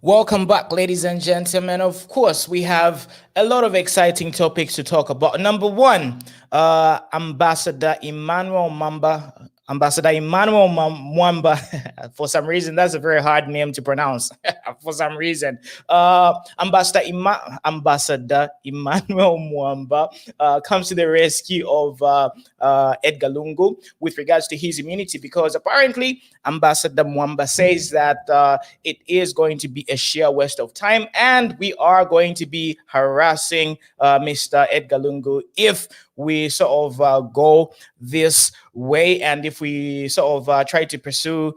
Welcome back, ladies and gentlemen. Of course, we have a lot of exciting topics to talk about. Number one, Ambassador Emmanuel Mwamba. Mwamba. For some reason, that's a very hard name to pronounce. For some reason, Ambassador Emmanuel Mwamba comes to the rescue of Edgar Lungu with regards to his immunity, because apparently Ambassador Mwamba says that it is going to be a sheer waste of time, and we are going to be harassing Mr. Edgar Lungu if we sort of go this way, and if we sort of try to pursue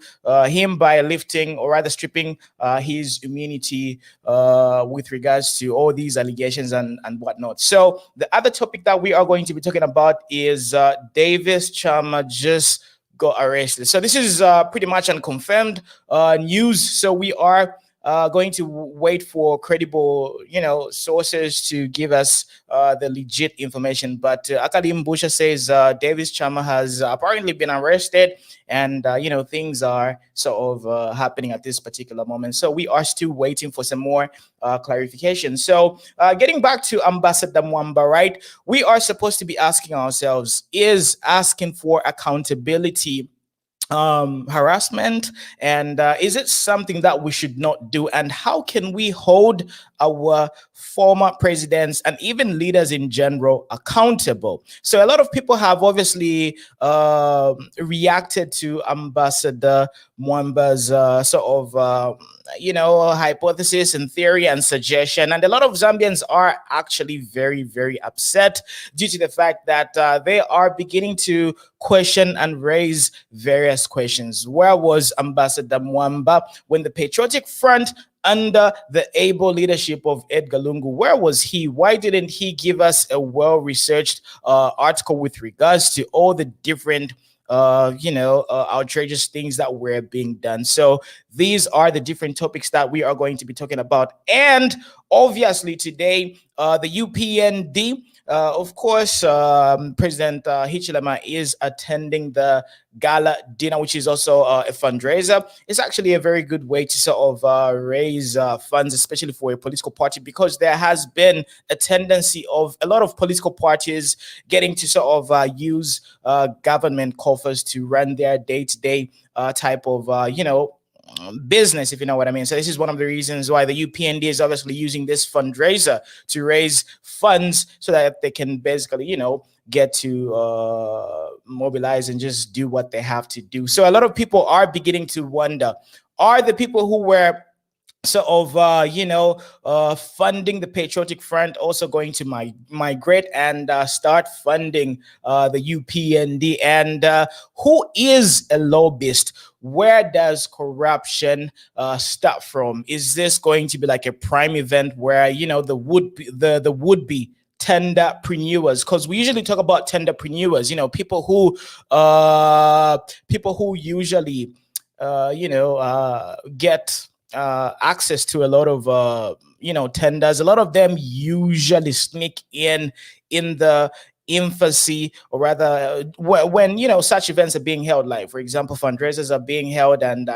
him by lifting or rather stripping his immunity with regards to all these allegations and whatnot. So the other topic that we are going to be talking about is Davies Chama just got arrested. So this is pretty much unconfirmed news. So we are going to wait for credible, sources to give us the legit information. But Akalim Busha says Davies Chama has apparently been arrested, and things are sort of happening at this particular moment. So we are still waiting for some more clarification. So getting back to Ambassador Mwamba, right? We are supposed to be asking ourselves: is asking for accountability harassment, and is it something that we should not do? And how can we hold our former presidents and even leaders in general accountable? So a lot of people have obviously reacted to Ambassador Mwamba's sort of hypothesis and theory and suggestion, and a lot of Zambians are actually very, very upset due to the fact that they are beginning to question and raise various questions. Where was Ambassador Mwamba when the Patriotic Front under the able leadership of Edgar Lungu, where was he? Why didn't he give us a well-researched article with regards to all the different outrageous things that were being done? So these are the different topics that we are going to be talking about. And obviously today, the UPND, of course, President Hichilema is attending the gala dinner, which is also a fundraiser. It's actually a very good way to sort of raise funds, especially for a political party, because there has been a tendency of a lot of political parties getting to sort of use government coffers to run their day-to-day type of, business, if you know what I mean. So this is one of the reasons why the UPND is obviously using this fundraiser to raise funds so that they can basically, get to mobilize and just do what they have to do. So a lot of people are beginning to wonder, are the people who were sort of funding the Patriotic Front also going to migrate and start funding the UPND? And who is a lobbyist? Where does corruption start from? Is this going to be like a prime event where the would-be tenderpreneurs, because we usually talk about tenderpreneurs, people who usually get access to a lot of tenders. A lot of them usually sneak in the infancy, or rather when such events are being held, like for example fundraisers are being held, and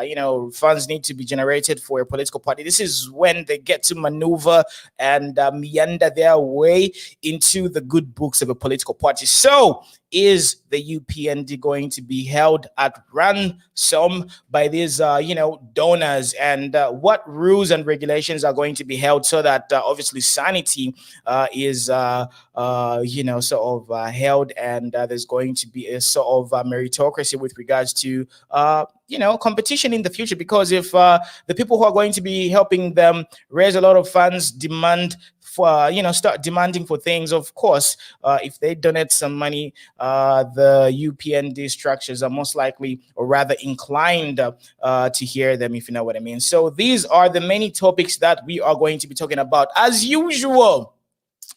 funds need to be generated for a political party. This is when they get to maneuver and meander their way into the good books of a political party. So is the UPND going to be held at ransom by these donors, and what rules and regulations are going to be held so that obviously sanity is sort of held, and there's going to be a sort of meritocracy with regards to competition in the future? Because if the people who are going to be helping them raise a lot of funds demand for, start demanding for things, of course, if they donate some money, the UPND structures are most likely, or rather inclined to hear them, if you know what I mean. So these are the many topics that we are going to be talking about. As usual,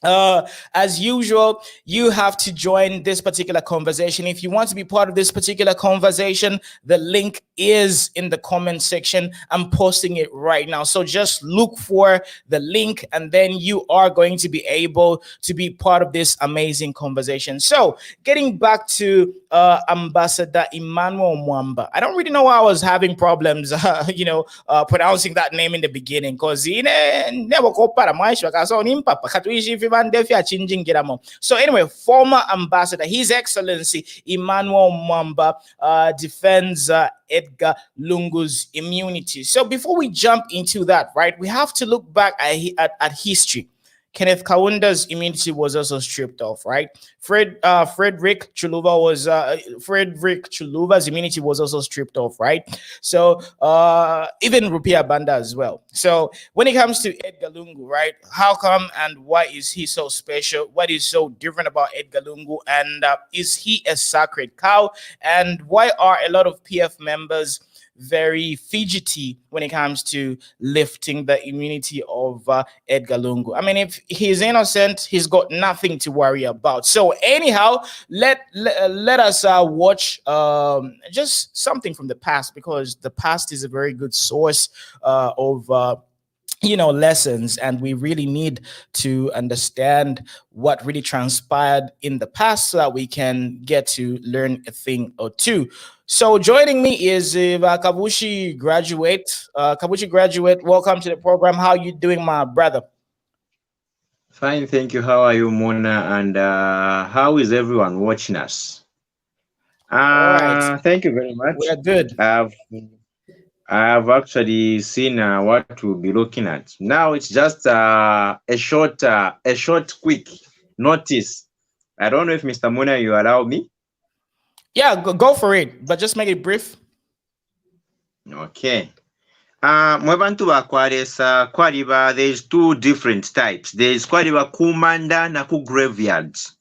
As usual, you have to join this particular conversation. If you want to be part of this particular conversation, the link is in the comment section. I'm posting it right now. So just look for the link and then you are going to be able to be part of this amazing conversation. So getting back to Ambassador Emmanuel Mwamba. I don't really know why I was having problems, pronouncing that name in the beginning because so anyway, former ambassador, His Excellency Emmanuel Mwamba defends Edgar Lungu's immunity. So before we jump into that, right, we have to look back at history. Kenneth Kaunda's immunity was also stripped off, right? Frederick Chuluva's immunity was also stripped off, right? So even Rupiah Banda as well. So when it comes to Edgar Lungu, right? How come and why is he so special? What is so different about Edgar Lungu? And is he a sacred cow? And why are a lot of PF members very fidgety when it comes to lifting the immunity of Edgar Lungu? I mean, if he's innocent, he's got nothing to worry about. So anyhow, let us watch just something from the past, because the past is a very good source of lessons, and we really need to understand what really transpired in the past so that we can get to learn a thing or two. So joining me is Kabushi graduate. Kabushi graduate, welcome to the program. How you doing, my brother? Fine, thank you. How are you, Mona? And how is everyone watching us? All right. Thank you very much. We're good. I've actually seen what we'll be looking at. Now it's just a short, quick notice. I don't know if Mr. Mona, you allow me? Yeah, go for it, but just make it brief. Okay. Mwebantu bakwalesa kwaliba, there's two different types. There's kwaliba kumanda na ku graveyards.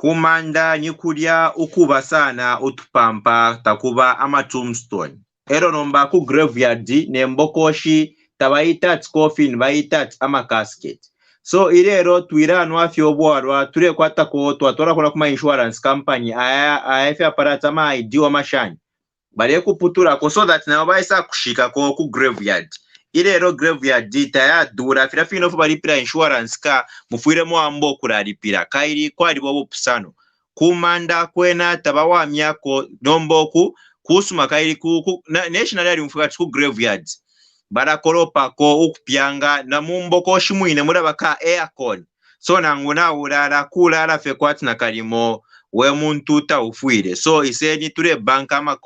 Kumanda nikulya ukuba sana utupampa takuba ama tombstone. Ero nomba ku graveyard nembokoshi tabayita coffin bayita ama casket. So irero twirano afyo obwarwa ture kwatako twatwara kola kuma insurance company aya aparata ama ID wa mashani. Bale kuputura ko so that na bayisa kushika ko ku graveyard. Irero graveyard taya dura firafino bali pira insurance ka mufuire mo ambo kuralipira kairi kwali bobo pusano. Kumanda kwena tabawa myako nomboku kusuma kairi ku national yali mfuka ku graveyards barakoropa ko ukupyanga na mumboko shimwine murabaka aircon so nanguna urara kulala fe kwati na kalimo we muntu ta ufuire so iseni ture banka ama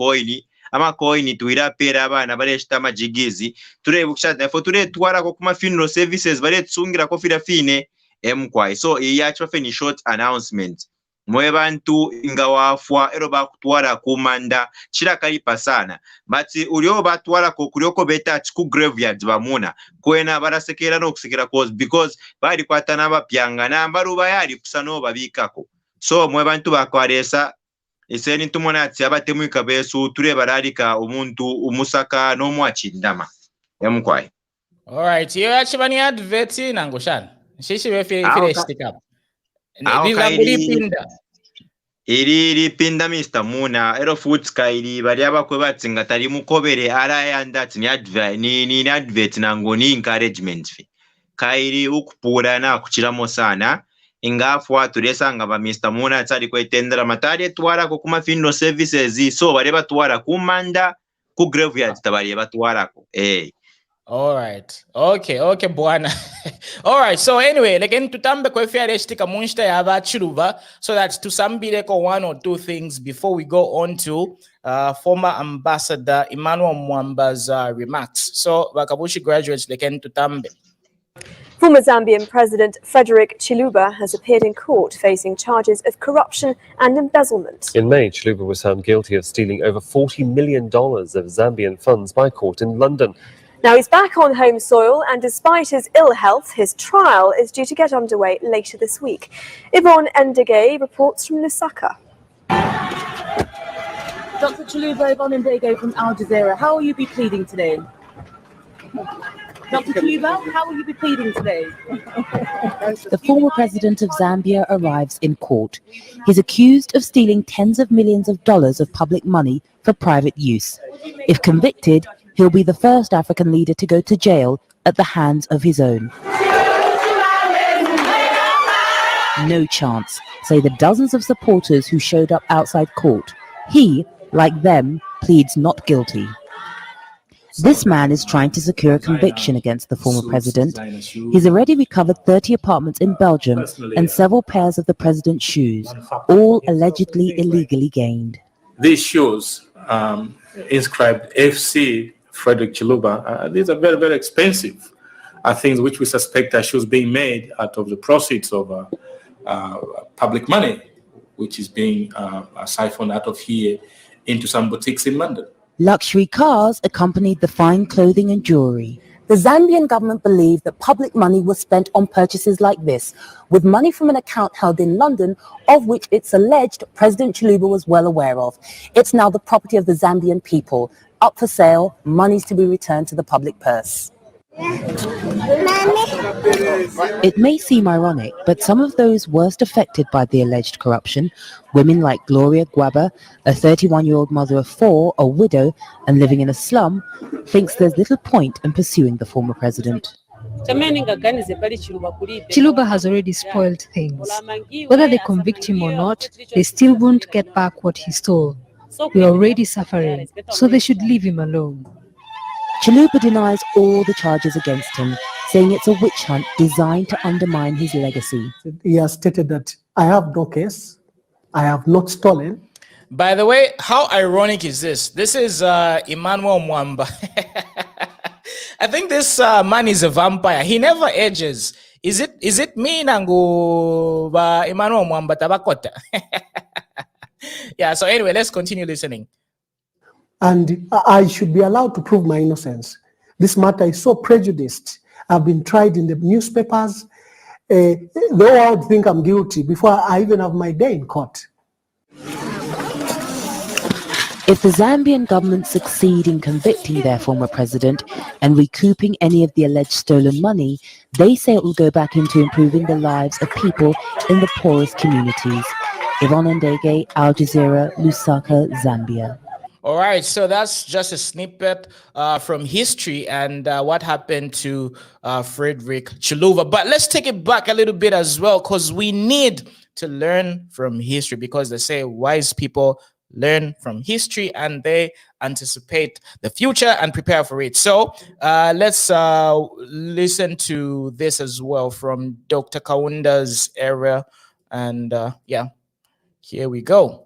coin tuira pera abana bareshita majigizi ture bukshata fo ture twara ko kuma funeral services bare tsungira ko firafine mkwai so iyacho fe ni short announcement mwebantu ingawafwa ero bakutwara kumanda chirakalipa sana bati ulio batwara ko kulioko beta ku graveyard bamuna kwena barasekera no kusekera cause because bali kwatana bapyanga na mbaruba yali kusano babikako so mwebantu bakwalesa iseni tumona ati abatemu ikabesu ture baralika umuntu umusaka no mwachindama yamkwai. All right, you actually advert nangoshan shishi we finish stick up. Iri pinda Mr. Muna ero foods kairi bali abakwe batsinga tali mukobere ara yandati ni advert nango ni encouragement fi kairi ukupura na kuchiramo sana ingafwa turesanga ba Mr. Muna tsali kwetendera matari twara ko kuma funeral services so bali batwara kumanda ku graveyard tabali batwara ko All right. Okay, bwana. All right. So anyway, again tutambe kwa fiarestika munsta yaba chiluva so that tusambile ko one or two things before we go on to former ambassador Emmanuel Mwamba's remarks. So Bakabushi graduates again tutambe. Former Zambian President Frederick Chiluba has appeared in court facing charges of corruption and embezzlement. In May, Chiluba was found guilty of stealing over $40 million of Zambian funds by court in London. Now he's back on home soil, and despite his ill health, his trial is due to get underway later this week. Yvonne Ndege reports from Lusaka. Dr. Chiluba, Yvonne Ndege from Al Jazeera. How will you be pleading today? Dr. Chiluba, how will you be pleading today? The former president of Zambia arrives in court. He's accused of stealing tens of millions of dollars of public money for private use. If convicted, he'll be the first African leader to go to jail at the hands of his own. No chance, say the dozens of supporters who showed up outside court. He, like them, pleads not guilty. This man is trying to secure a conviction against the former president. He's already recovered 30 apartments in Belgium and several pairs of the president's shoes, all allegedly illegally gained. These shoes inscribed FC Frederick Chiluba, these are very, very expensive. Things which we suspect are shoes being made out of the proceeds of public money, which is being siphoned out of here into some boutiques in London. Luxury cars accompanied the fine clothing and jewelry. The Zambian government believed that public money was spent on purchases like this, with money from an account held in London, of which it's alleged President Chiluba was well aware of. It's now the property of the Zambian people, up for sale, monies to be returned to the public purse. It may seem ironic, but some of those worst affected by the alleged corruption, women like Gloria Gwaba, a 31-year-old mother of 4, a widow, and living in a slum, thinks there's little point in pursuing the former president. Chiluba has already spoiled things. Whether they convict him or not, they still won't get back what he stole. We're already suffering, so they should leave him alone. Chiluba denies all the charges against him, saying it's a witch hunt designed to undermine his legacy. He has stated that I have no case, I have not stolen. By the way, how ironic is this? This is Emmanuel Mwamba. I think this man is a vampire. He never ages. Is it me nangu ba Emmanuel Mwamba tabakota? Yeah, so anyway, let's continue listening. And I should be allowed to prove my innocence. This matter is so prejudiced. I've been tried in the newspapers. The world think I'm guilty before I even have my day in court. If the Zambian government succeed in convicting their former president and recouping any of the alleged stolen money, they say it will go back into improving the lives of people in the poorest communities. Yvonne Ndege, Al Jazeera, Lusaka, Zambia. All right, so that's just a snippet from history and what happened to Frederick Chiluba. But let's take it back a little bit as well, because we need to learn from history, because they say wise people learn from history and they anticipate the future and prepare for it. So let's listen to this as well from Dr. Kaunda's era. And yeah, here we go.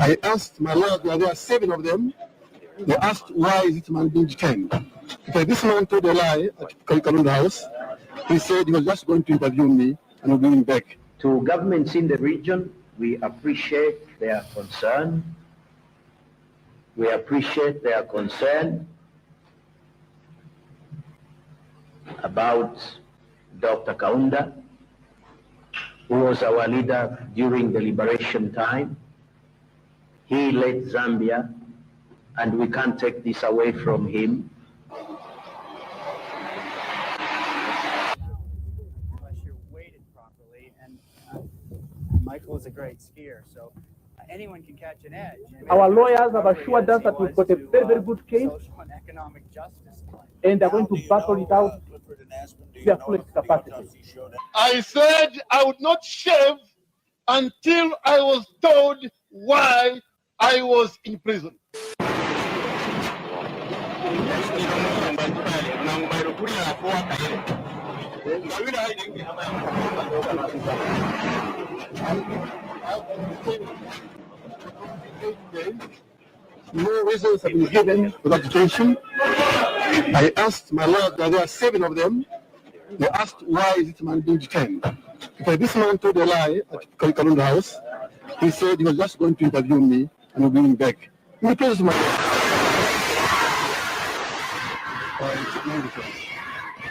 I asked my lawyers, there are 7 of them. They asked, why is this man being detained? Because this man told a lie at Kalunda House. He said he was just going to interview me and will bring him back. To governments in the region, we appreciate their concern. We appreciate their concern about Dr. Kaunda, who was our leader during the liberation time. He led Zambia, and we can't take this away from him. Unless you're weighted properly, and Michael is a great skier, so anyone can catch an edge. Our lawyers have assured us that we've got a very, very good case, and economic justice, and they're going to battle it out to their fullest capacity. I said I would not shave until I was told why I was in prison. No reasons have been given for that detention. I asked my lawyers, there are 7 of them. They asked, why is this man being detained? Because this man told a lie at Kalunda House. He said he was just going to interview me and will bring him back. In the presence of my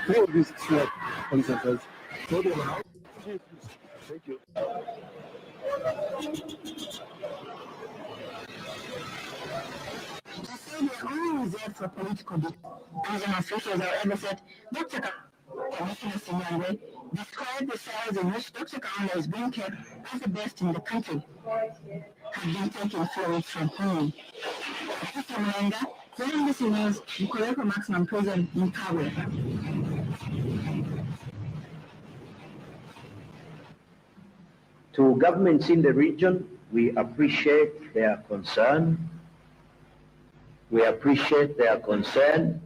three of these SWAT police officers told him, thank you. Prison officials, however, said Dr. Kaunda described the cells in which Dr. Kaunda is being kept as the best in the country, had been taken fluids from home. Hichilema, claiming this was Mukoreko Maximum Prison in Kabwe. To governments in the region, we appreciate their concern. We appreciate their concern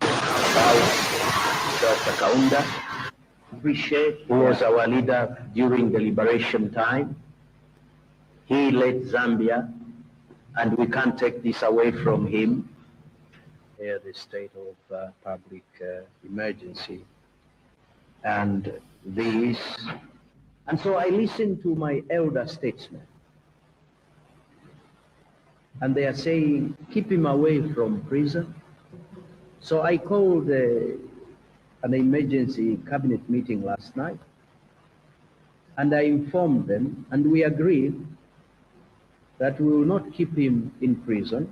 about Dr. Kaunda. Appreciate who was our leader during the liberation time. He led Zambia, and we can't take this away from him. The state of public emergency. And so I listened to my elder statesmen, and they are saying, keep him away from prison. So I called an emergency cabinet meeting last night, and I informed them, and we agreed that we will not keep him in prison.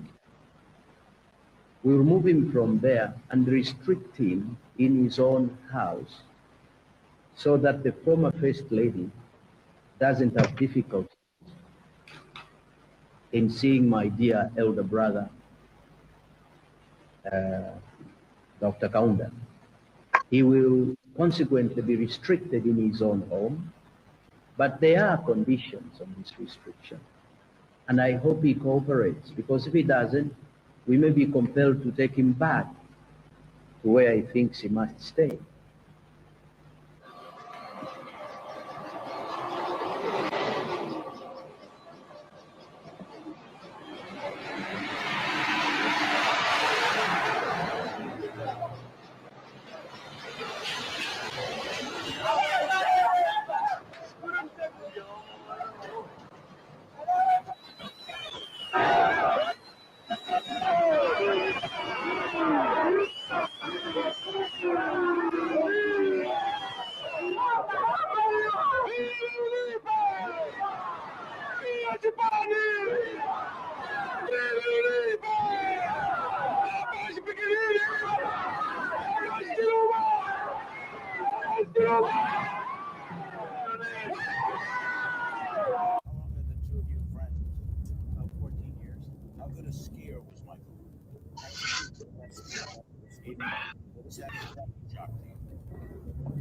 We will move him from there and restrict him in his own house, so that the former First Lady doesn't have difficulty in seeing my dear elder brother, Dr. Kaunda. He will consequently be restricted in his own home, but there are conditions on this restriction. And I hope he cooperates, because if he doesn't, we may be compelled to take him back to where he thinks he must stay.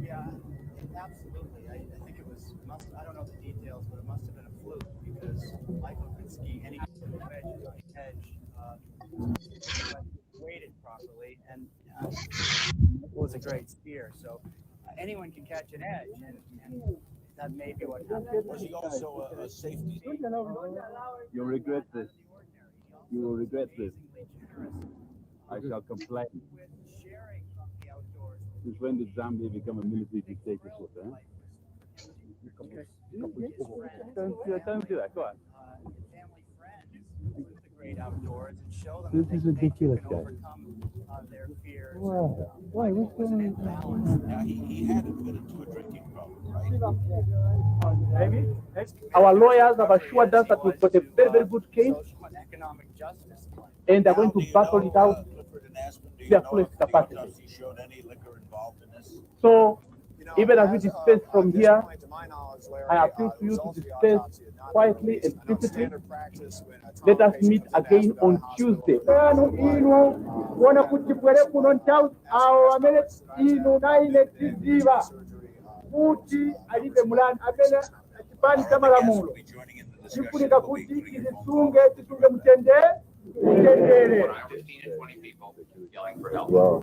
Yeah, absolutely. I think it was, I don't know the details, but it must have been a fluke, because Michael could ski any edge, weighted properly, and Michael was a great skier, so anyone can catch an edge, and that may be what happened. Was he also a safety? You'll regret this. You will regret this. I shall complain. Since when did Zambia become a military dictatorship? Don't do that. Go on. Great outdoors and show them This is ridiculous, guys. their fears. Why? What's going on? Now he had admitted to a drinking problem, right? Our lawyers have assured us that we've got a very, very good case, and they're going to battle it out to their fullest capacity. So, even as we dispense from here, I appeal to you to dispense quietly and peacefully. Let us meet again on Tuesday. Kuti alibe mulani amene chipani cha malamulo chikunika kuti tisunge mtendere. Well,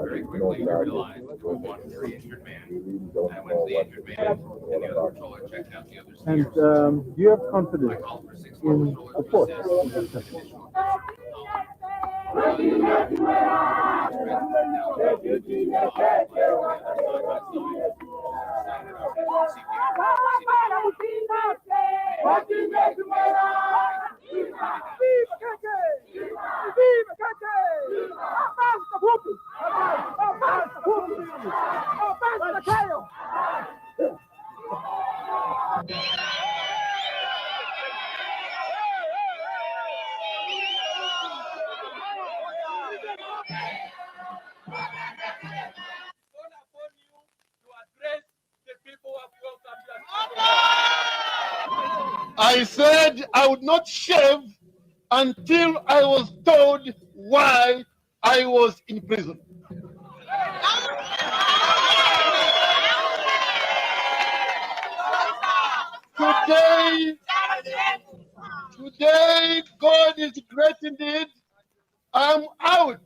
very quickly we realized that we wanted to injured man, and when the injured man and the other controller checked out the other skiers. And do you have confidence in the force? I said I would not shave until I was told why I was in prison. Today, God is great indeed. I'm out,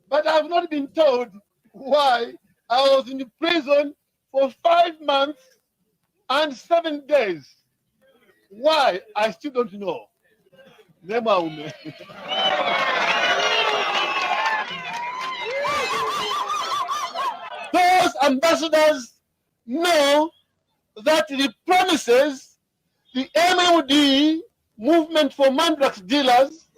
but I've not been told why I was in prison for 5 months and 7 days. Why? I still don't know. Those ambassadors know that the promises, the MLD movement for Mandrax dealers,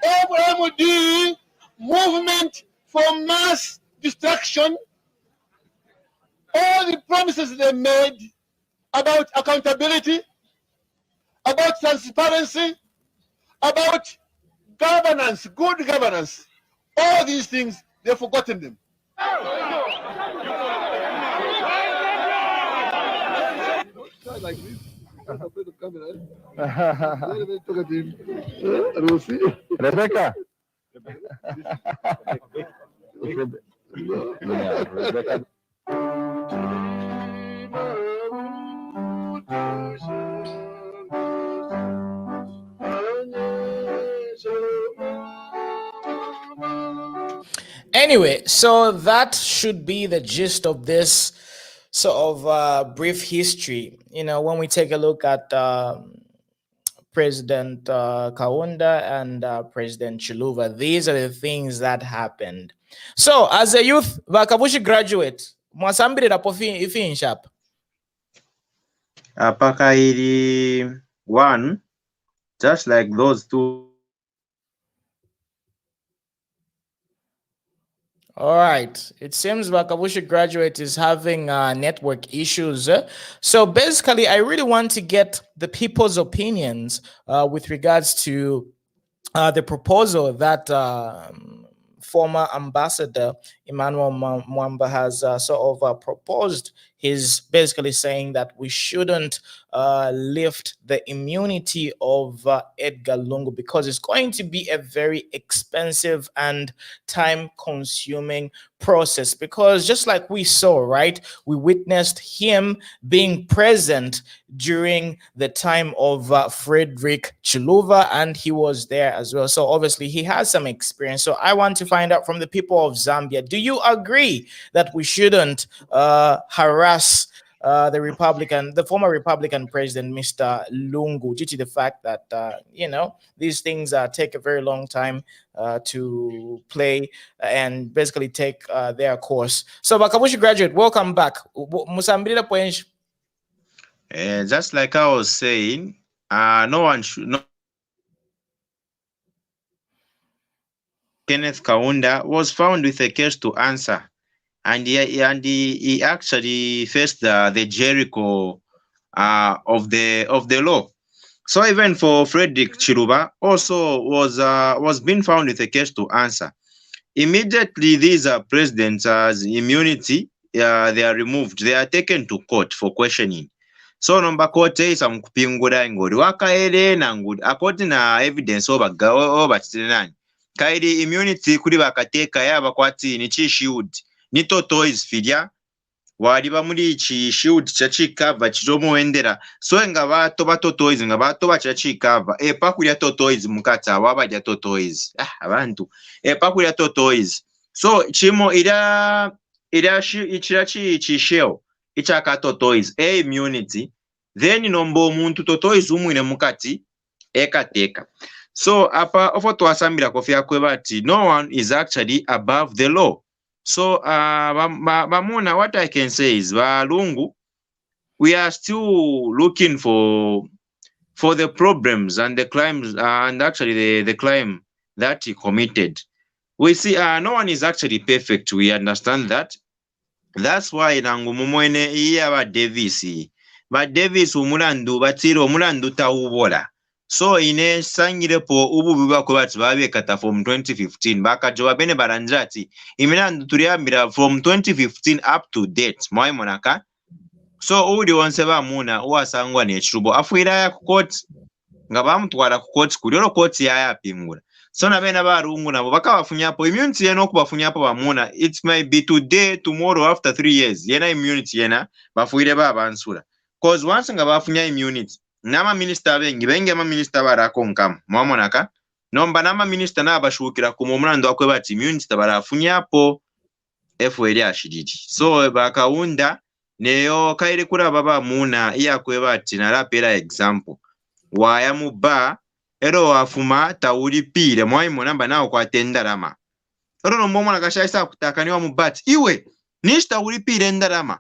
MLD movement for mass destruction, all the promises they made about accountability, about transparency, about governance, good governance, all these things, they've forgotten them. Like this. Rebecca. Yeah, Rebecca. Anyway, so that should be the gist of this sort of brief history. You know, when we take a look at President Kaunda and President Chiluba, these are the things that happened. So, as a youth, Vakabushi graduate, mwasambiri rapo finish up. Apakairi one, just like those two. All right. It seems Vakabushi graduate is having network issues. So basically, I really want to get the people's opinions with regards to the proposal that former ambassador Emmanuel Mwamba has sort of proposed. He's basically saying that we shouldn't lift the immunity of Edgar Lungu because it's going to be a very expensive and time-consuming process. Because just like we saw, right, we witnessed him being present during the time of Frederick Chiluba, and he was there as well. So obviously he has some experience. So I want to find out from the people of Zambia, do you agree that we shouldn't harass the former Republican president, Mr. Lungu, due to the fact that, you know, these things take a very long time to play and basically take their course. So, Vakabushi graduate, welcome back. Just like I was saying, no one should know. Kenneth Kaunda was found with a case to answer, and he actually faced the Jericho of the law. So even for Frederick Chiluba also was being found with a case to answer. Immediately these presidents' immunity they are removed. They are taken to court for questioning. So number court is kupingura ngori wakaere nangudi according na evidence over chitinani kairi immunity kuri bakateka yaba kwati ni chi shield ni totoys filya wali bamuli chi shield chachi cover chiromo wendera so nga bato batotoys nga bato bachachi cover pakulya totoys mukata wabajya totoys abantu pakulya totoys so chimo ira ichirachi chisheo ichaka totoys immunity then nombo muntu totoys umwine mukati ekateka. So apa ofo twasambira kofia kwebati no one is actually above the law. So bamuna what I can say is Lungu, we are still looking for the problems and the crimes and actually the crime that he committed. We see no one is actually perfect. We understand that. That's why nangu mumwene iya ba Davies umulandu batiro umulandu tawubola so ine sangirepo ububi bwako bati babekata from 2015 bakajoba bene barandira ati imina turiyambira from 2015 up to date mwayimonaka. So uli wonse bamuna uwasangwa nechirubo afuira ya kukoti nga bamutwala kukoti kuliro koti yapingula. So na bena barungu nabo bakabafunyapo immunity yena okubafunyapo bamuna it might be today tomorrow after 3 years yena immunity yena bafuire babansula cause once nga bafunya immunity nama minister bengi ama minister barako nkama mwamonaka nomba nama minister nabashukira ku mumulando akwe bati immunity tabarafunyapo FWL ashididi. So bakaunda neyo kaire kuraba bamuna iyakwe bati narapera example waya muba ero wafuma taulipire mwayimona mba nawo kwatenda rama ero nombomo nakashayisa kutakani wa mubati iwe nishita ulipire ndarama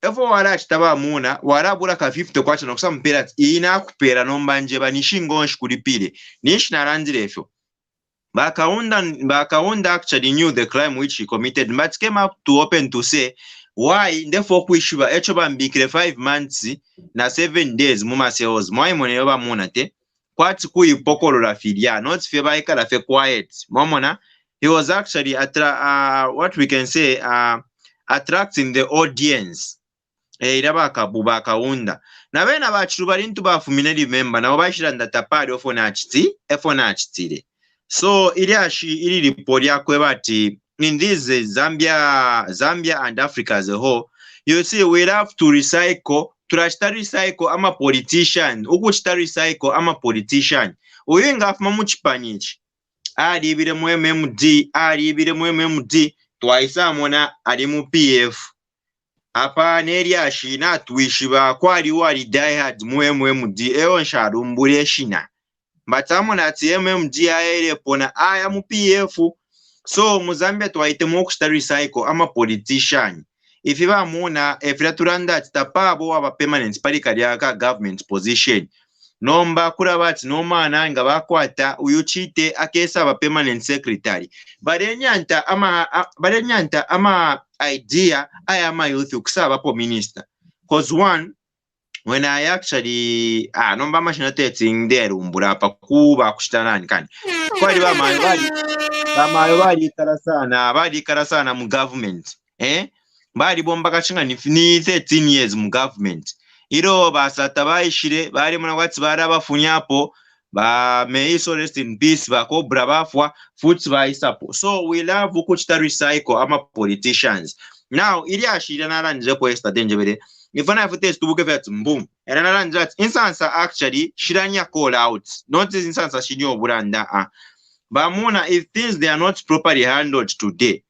efo wala chitaba muna warabura ka 50 kwacha nokusa mpera ina kupera nombanje banishingo nshkulipire nishi narandire efo bakaunda actually knew the crime which he committed but came up to open to say why therefore kuishiba echo bambikire 5 months na 7 days muma sales mwayimone yoba muna te kwati kuipokolola filia not feba ikala fe quiet momona he was actually what we can say attracting the audience iraba kabuba kaunda na bena bachiru balintu bafumine remember na obashira ndatapari ofona achitire so ili report yakwe bati in this Zambia and Africa as a whole you see we have to recycle recycle ama politician ukuchita recycle ama politician uyinga afuma muchipanichi alibire mu MMD twaisa mona ali mu PF apa neri ashina twishiba kwali wali die hard mu MMD eyo nsharumbure shina batamona ati MMD aere pona aya mu PF so mu Zambia twaite mu kuchita recycle ama politician if you muna efira turanda tapabo aba permanent parikali aka government position nomba kurabati nomana nga bakwata uyuchite akesa aba permanent secretary barenyanta ama idea ama youth kusaba po minister cause one when I actually nomba machine testing there umbura pa kuba kushitana nkani kwali bali karasana mu government bali bomba kachinga ni 13 years mu government iro basata bayishire bali muna kwati barabafunyapo ba may so rest in peace bakobra bafwa futhi bayisapo so we love ukuchita recycle ama politicians now ili ashira naranje ko yesterday njebere ifana ifute tubuke vet mbum era naranje insansa actually shiranya call out not insansa shinyo buranda bamuna if things they are not properly handled today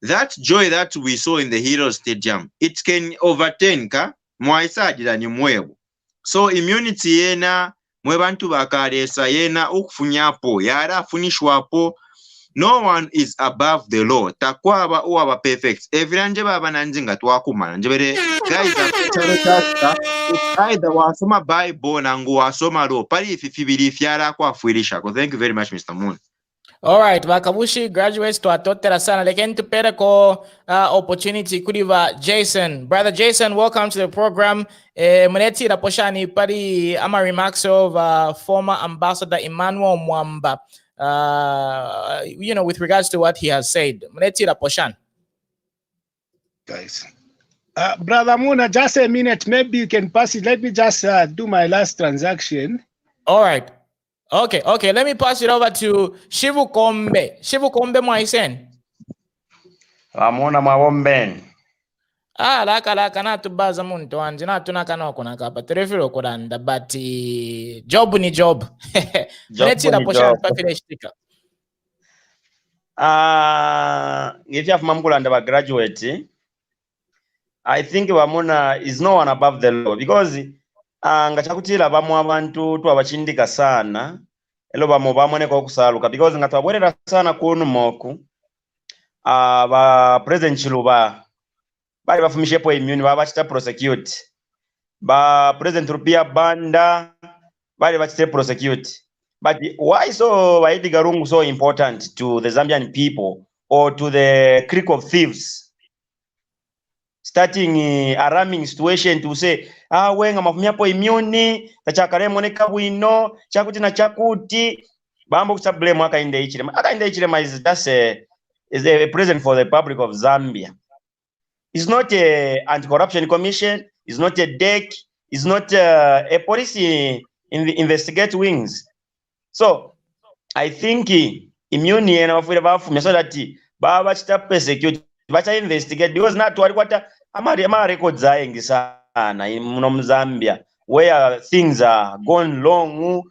that joy that we saw in the Hero Stadium, it can overturn ka mwaisajira ni mwebu. So immunity yena mwebantu bakaresa yena ukufunyapo yara funishwapo no one is above the law takwaba uwa perfect everyanje baba nanjinga twakumana njebere guys it's either wasoma Bible nangu wasoma law pali ifibiri fyara kwa fuirisha. Thank you very much Mr. Moon. All right, Wakabushi graduates to atotera sana lakini tupere ko opportunity kuliva Jason. Brother Jason, welcome to the program. Mweneti raposhani pari ama remarks of former Ambassador Emmanuel Mwamba. With regards to what he has said. Mweneti raposhan. Guys. Brother Muna, just a minute. Maybe you can pass it. Let me just do my last transaction. All right. Okay. Let me pass it over to Shivu Kombe. Shivu Kombe Mwaisen. Amona mawomben. Laka na tubaza muntu anje na tunakana okona kapa terefiro kuranda but job ni job. Let's la posha papile shika. Ngifya fuma mkulanda ba graduate. I think Wamona is no one above the law because ngachakutila bamu abantu twabachindika sana elo bamu bamone ko kusaluka because ngatwabwerera sana kunu moku ba president Chiluba bali bafumishepo immune babachita prosecute ba president Rupia Banda bali bachita prosecute but why so Edgar Lungu so important to the Zambian people or to the clique of thieves starting alarming situation to say wenga mafumiapo immune tachakale moneka bwino chakuti na chakuti bambo kusablame Hakainde Hichilema. Hakainde Hichilema is just is a president for the Republic of Zambia. It's not a anti-corruption commission, it's not a DEC, it's not a policy in the investigate wings. So I think immune and of so that baba chita persecute bacha investigate because not wali kwata ama records ayengi sana muno Zambia where things are going wrong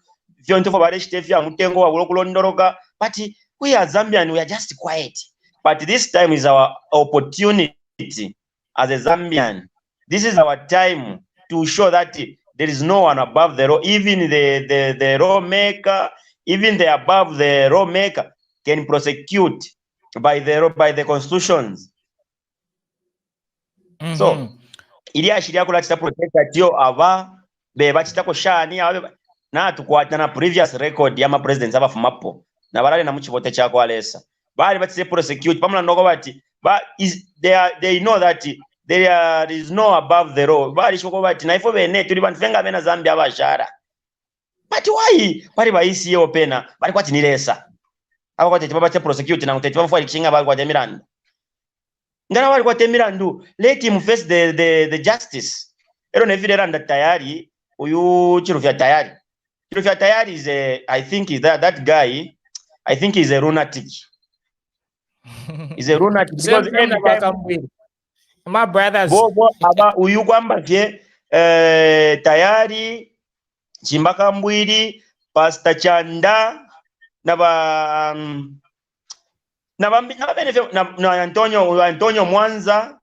vyonto for bareshite vya mutengo wa kulondoroka, but we are Zambian, we are just quiet. But this time is our opportunity as a Zambian. This is our time to show that there is no one above the law. Even the lawmaker, even the above the lawmaker can prosecute by the constitutions. So ili ashiria kula chita protect yo ava beba chita ko shani na tukwata na previous record ya ma presidents aba fumapo na barale na muchivote chako alesa bali batse prosecute pamula ndoko bati but they know that there is no above the law bali shoko bati na ifo bene tuli banfenga bena Zambia abashara, but why bali baisi yo pena bali kwati nilesa aba kwati batse prosecute na uteti bamfwa ikinga bali kwati Miranda ngana bali kwati Miranda, let him face the justice. Ero nevidera nda tayari uyu chirufya tayari. Chirufya tayari is I think is that guy, I think he's a lunatic. He's a lunatic because every time my brothers aba uyu kwamba vye tayari Chimbaka Mbwiri, Pastor Chanda na Antonio Mwanza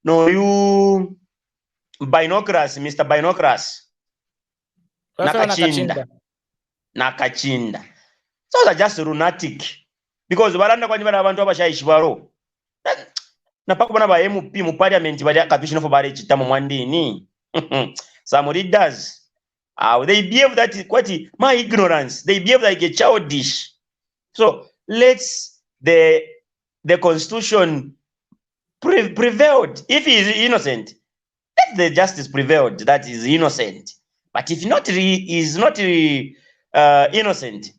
no you Binoculars, Mr. Binoculars Nakachinda. So they're just lunatic because baranda kwa nyibara abantu abashaishi baro na pakubona ba MP mu parliament bali akapishino for bari chitamu mwandini. Some leaders they behave that quite my ignorance, they behave like a childish. So let's the constitution prevailed. If he is innocent, let the justice prevailed that is innocent. But if not is not innocent,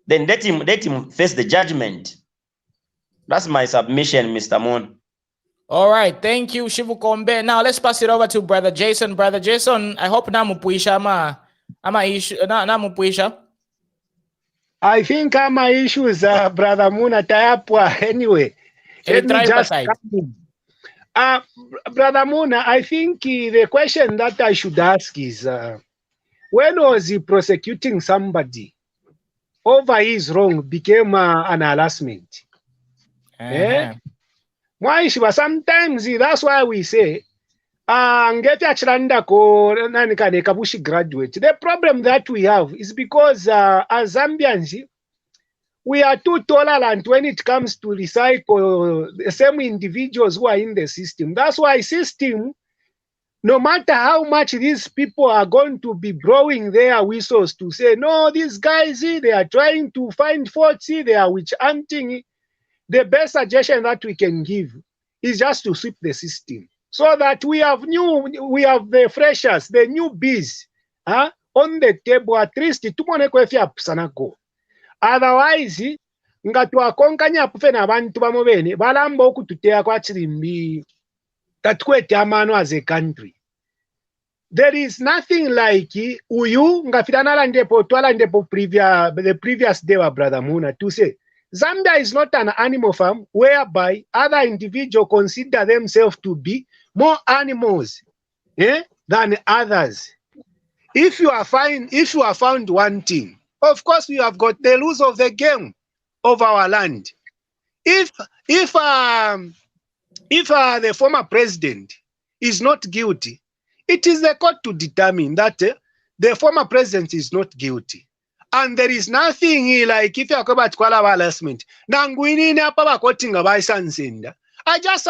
then let him face the judgment. That's my submission, Mr. Moon. All right, thank you, Shivu Kombe. Now let's pass it over to Brother Jason. Brother Jason, I hope namupuisha ama issue namupuisha. I think my issues, Brother Muna Tayapwa. Anyway, let me just Brother Muna, I think the question that I should ask is, when was he prosecuting somebody over his wrong became an harassment? Why sometimes that's why we say get a graduate. The problem that we have is because as Zambians we are too tolerant when it comes to recycle the same individuals who are in the system. That's why system, no matter how much these people are going to be blowing their whistles to say, no, these guys, they are trying to find faults, they are witch hunting. The best suggestion that we can give is just to sweep the system so that we have the freshers, the new bees on the table, at least. Otherwise, nga twakonkanya pufe n'abantu bamubene balamba okututeya kwa chirimbi tatukwete amano as a country. There is nothing like uyu nga fitanala ndepo twala ndepo the previous day wa Brother Muna to say Zambia is not an animal farm whereby other individuals consider themselves to be more animals than others. If you are found wanting, of course, we have got the rules of the game of our land. If the former president is not guilty, it is the court to determine that the former president is not guilty. And there is nothing like if you are about harassment. I just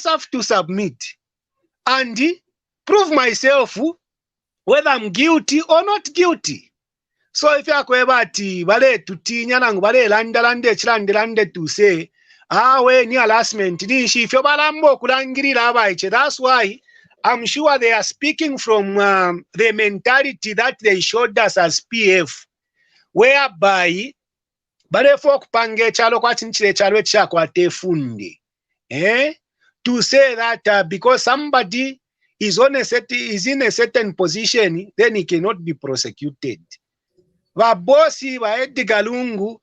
have to submit and prove myself whether I'm guilty or not guilty. So if you are bale tutinya nangu bale lande to say awe ni harassment ninshi ifyo balambo kulangirira abaiche. That's why I'm sure they are speaking from the mentality that they showed us as PF, whereby barefo kupange chalo kwa chinchile chalo chakwate funde. To say that because somebody is in a certain position, then he cannot be prosecuted. Vabosi va Edgar Lungu,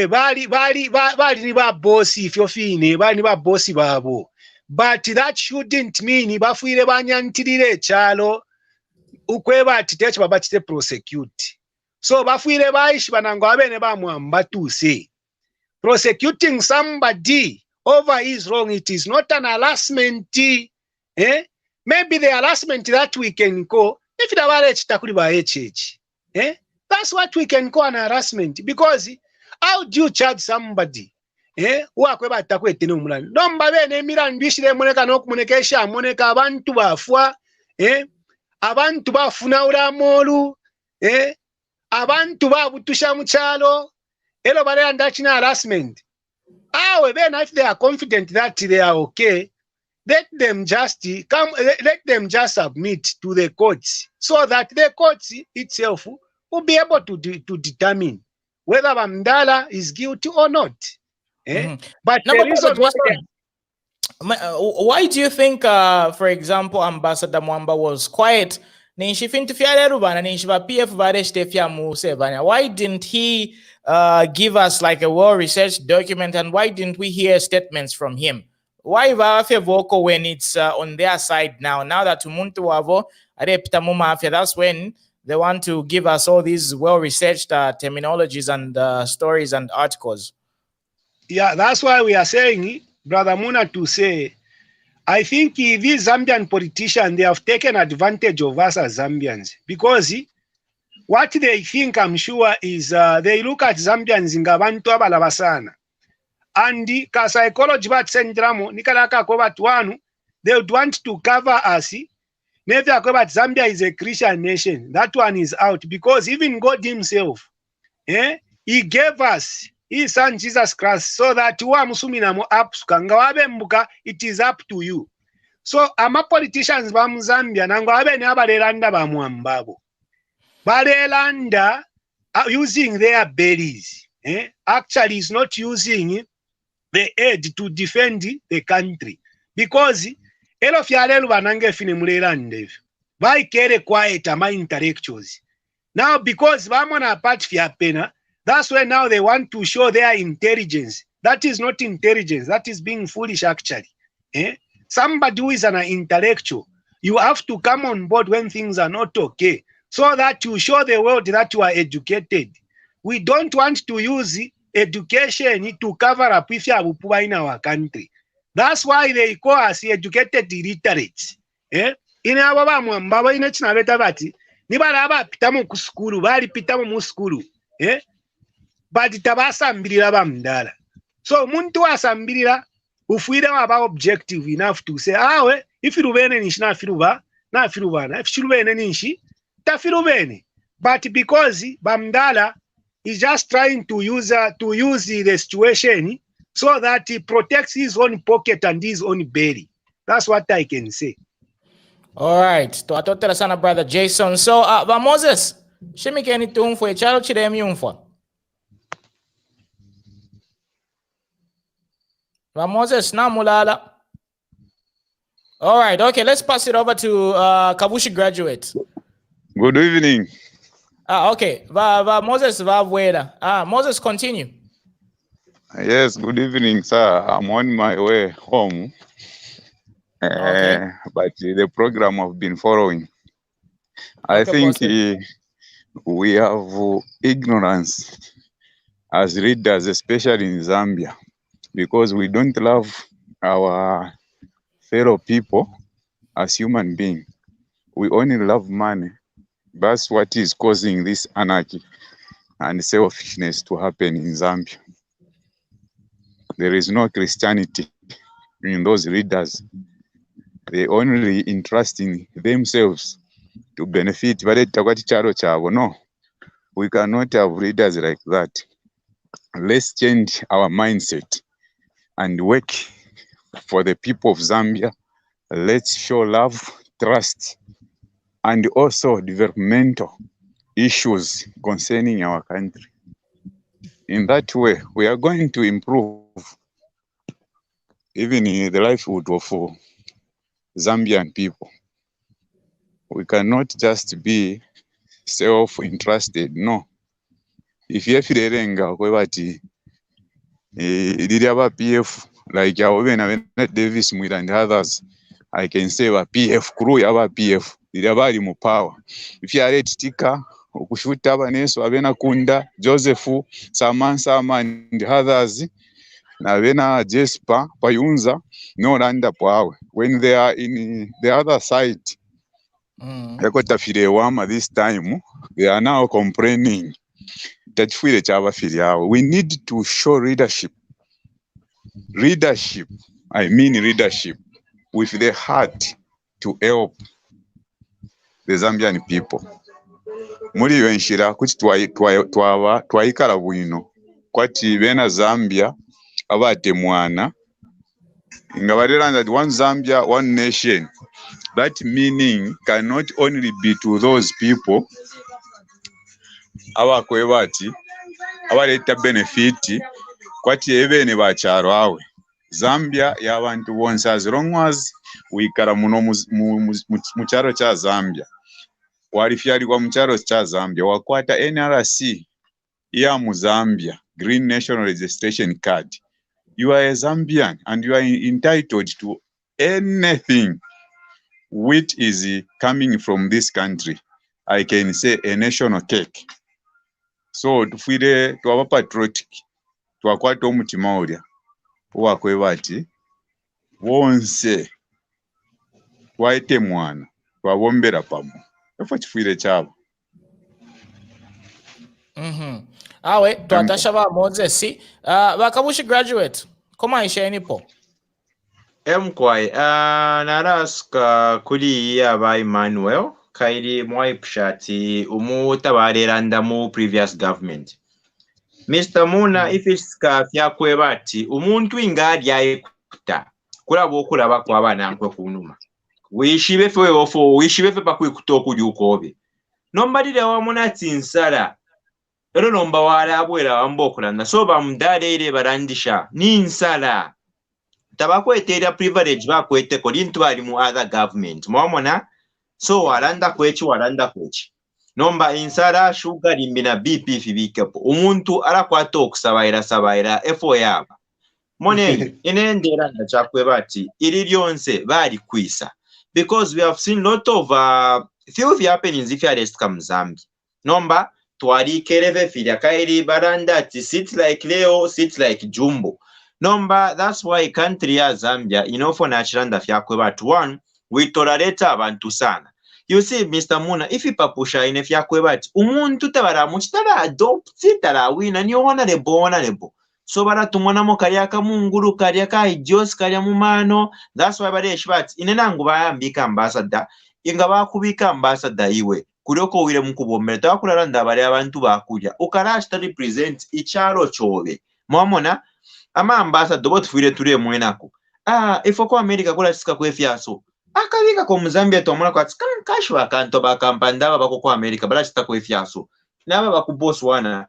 bali ba bosi fyofine, bali ba bosi babo. But that shouldn't mean bafuire banyantirire chalo ukweba titeche babachite prosecute. So bafuire baishi banango abene ba Mwamba to say prosecuting somebody over his wrong, it is not an harassment. Maybe the harassment that we can call, if the barech takuri ba HH, that's what we can call an harassment. Because how do you charge somebody? Who akweba takwete no mulani. Nomba bene mirandwishire moneka no communication moneka abantu bafwa, abantu bafuna uramolu, abantu babutusha muchalo, elo bare andachina harassment. Then if they are confident that they are okay, let them just submit to the courts so that the courts itself will be able to determine whether Bamdala is guilty or not. But the reason why do you think, for example, Ambassador Mwamba was quiet? Why didn't he give us like a well-researched document, and why didn't we hear statements from him? Why vocal when it's on their side now? Now that Umuntu wavo that's when they want to give us all these well-researched terminologies and stories and articles. Yeah, that's why we are saying, Brother Muna, to say, I think these Zambian politicians, they have taken advantage of us as Zambians, because what they think, I'm sure, is they look at Zambians in Gabantu abalabasana. And ka psychology bat sendramo, nikalaka kobat wanu, they would want to cover us. Never kobat Zambia is a Christian nation. That one is out, because even God himself, he gave us his son Jesus Christ, so that it is up to you. So ama politicians ba Zambia nangawabe ne abalelanda ba Mwambabo. Balelanda using their bellies. Actually is not using the aid to defend the country. Because elo fyalelu banange fine mulelande. Vai kere quiet ama intellectuals. Now because bamona apart fya pena, that's why now they want to show their intelligence. That is not intelligence. That is being foolish, actually. Somebody who is an intellectual, you have to come on board when things are not okay, so that you show the world that you are educated. We don't want to use education to cover up if you are in our country. That's why they call us educated illiterates. In our Mwamba, in Chinabetavati, Nibaraba Pitamo Kuskuru, Bari Pitamo Muskuru. But tabasambirira bamdala. So muntu asambirira ufwira aba objective enough to say if irubene nishi na firuba na firubana, if shirubene nishi ta firubene. But because bamdala is just trying to use the situation so that he protects his own pocket and his own belly. That's what I can say. All right, to atotela sana brother Jason. So Moses, shimi keni tumfo e chalo chiremi umfo. Moses Namulala. All right, okay, let's pass it over to Kabushi graduate. Good evening. Okay. Moses Moses, continue. Yes, good evening, sir. I'm on my way home. Okay. But the program I've been following. I think we have ignorance as readers, especially in Zambia, because we don't love our fellow people as human beings. We only love money. That's what is causing this anarchy and selfishness to happen in Zambia. There is no Christianity in those leaders. They only entrust in themselves to benefit. No, we cannot have leaders like that. Let's change our mindset and work for the people of Zambia. Let's show love, trust, and also developmental issues concerning our country. In that way, we are going to improve even in the livelihood of Zambian people. We cannot just be self-interested, no. If you have kwebati did have a PF like when Davies Chama and others, I can say a PF crew have a PF. Did have mu power. If you are red sticker, ukushuta baneso abena kunda, Joseph, Sama and others, na bena Jespa, Payunza, no randa power. When they are in the other side, this time, they are now complaining that we need to show leadership. Leadership with the heart to help the Zambian people. Muri wenshira kuti twaikala bwino kwati bena Zambia abate mwana ingabarira that one Zambia, one nation. That meaning cannot only be to those people abakwebati abaleta benefit kwati ebene bacharo awe. Zambia yabantu bonse, as long as wikara muno mucharo cha Zambia warifyali kwa mucharo cha Zambia wakwata NRC ya mu Zambia Green National Registration Card, you are a Zambian and you are entitled to anything which is coming from this country. I can say a national cake. So tufire tuwa patriotic twakwata omutima ulya wakwebati wonse twaite mwana twabombera pamo efo kifire kyabo. Awe twatasha ba Moses bakabushi graduate koma isha nipo Mkwai naraska kuri yaba Emmanuel kairi mwaipshati umutabareranda mu previous government. Mr. Muna ifiska fyakwebati umuntu ingadi yayikuta kurabo kuraba kwa bana nkwe kunuma wishibe fe ofo wishibe fe pakwikuta okujukobe nombalire wa munati nsala ero nomba wala abwera wambokulanda so bamudaleire barandisha ni nsala tabakwetera privilege bakwete ko lintu bali mu other government mwamona so walanda kwechi nomba insara sugar limbina BP fibikepo umuntu arakwata okusabaira sabaira efo yaba mone inendera ndachakwebati iri lyonse bali kwisa because we have seen lot of few happenings if you arrest come Zambia nomba twali kereve filia kairi baranda ti sit like Leo sit like Jumbo nomba. That's why country ya Zambia inofo nachiranda fyakwebati one we tolerate abantu sana. You see, Mr. Muna, if you papusha in if yakwebati, umuntu tabara muchitara adopt tara wina ni honorable. So bara tumona mo kariaka munguru kariaka idios kariya mumano. That's why bare shbati inenangu bayambika ambassador. Inga bakubika ambassador iwe. Kurioko wile mukubomera takuraranda bare abantu bakuja. Ukarashta represent icharo chobe. Mwamona ama ambassador bot fuire turiye mwenako. Ifo ko America kula sika kwefyaso. Akabika ko Muzambia tomona kwa kashwa kanto bakampandaba bako ko America balashita kwefyaso. Naba bakuboss wana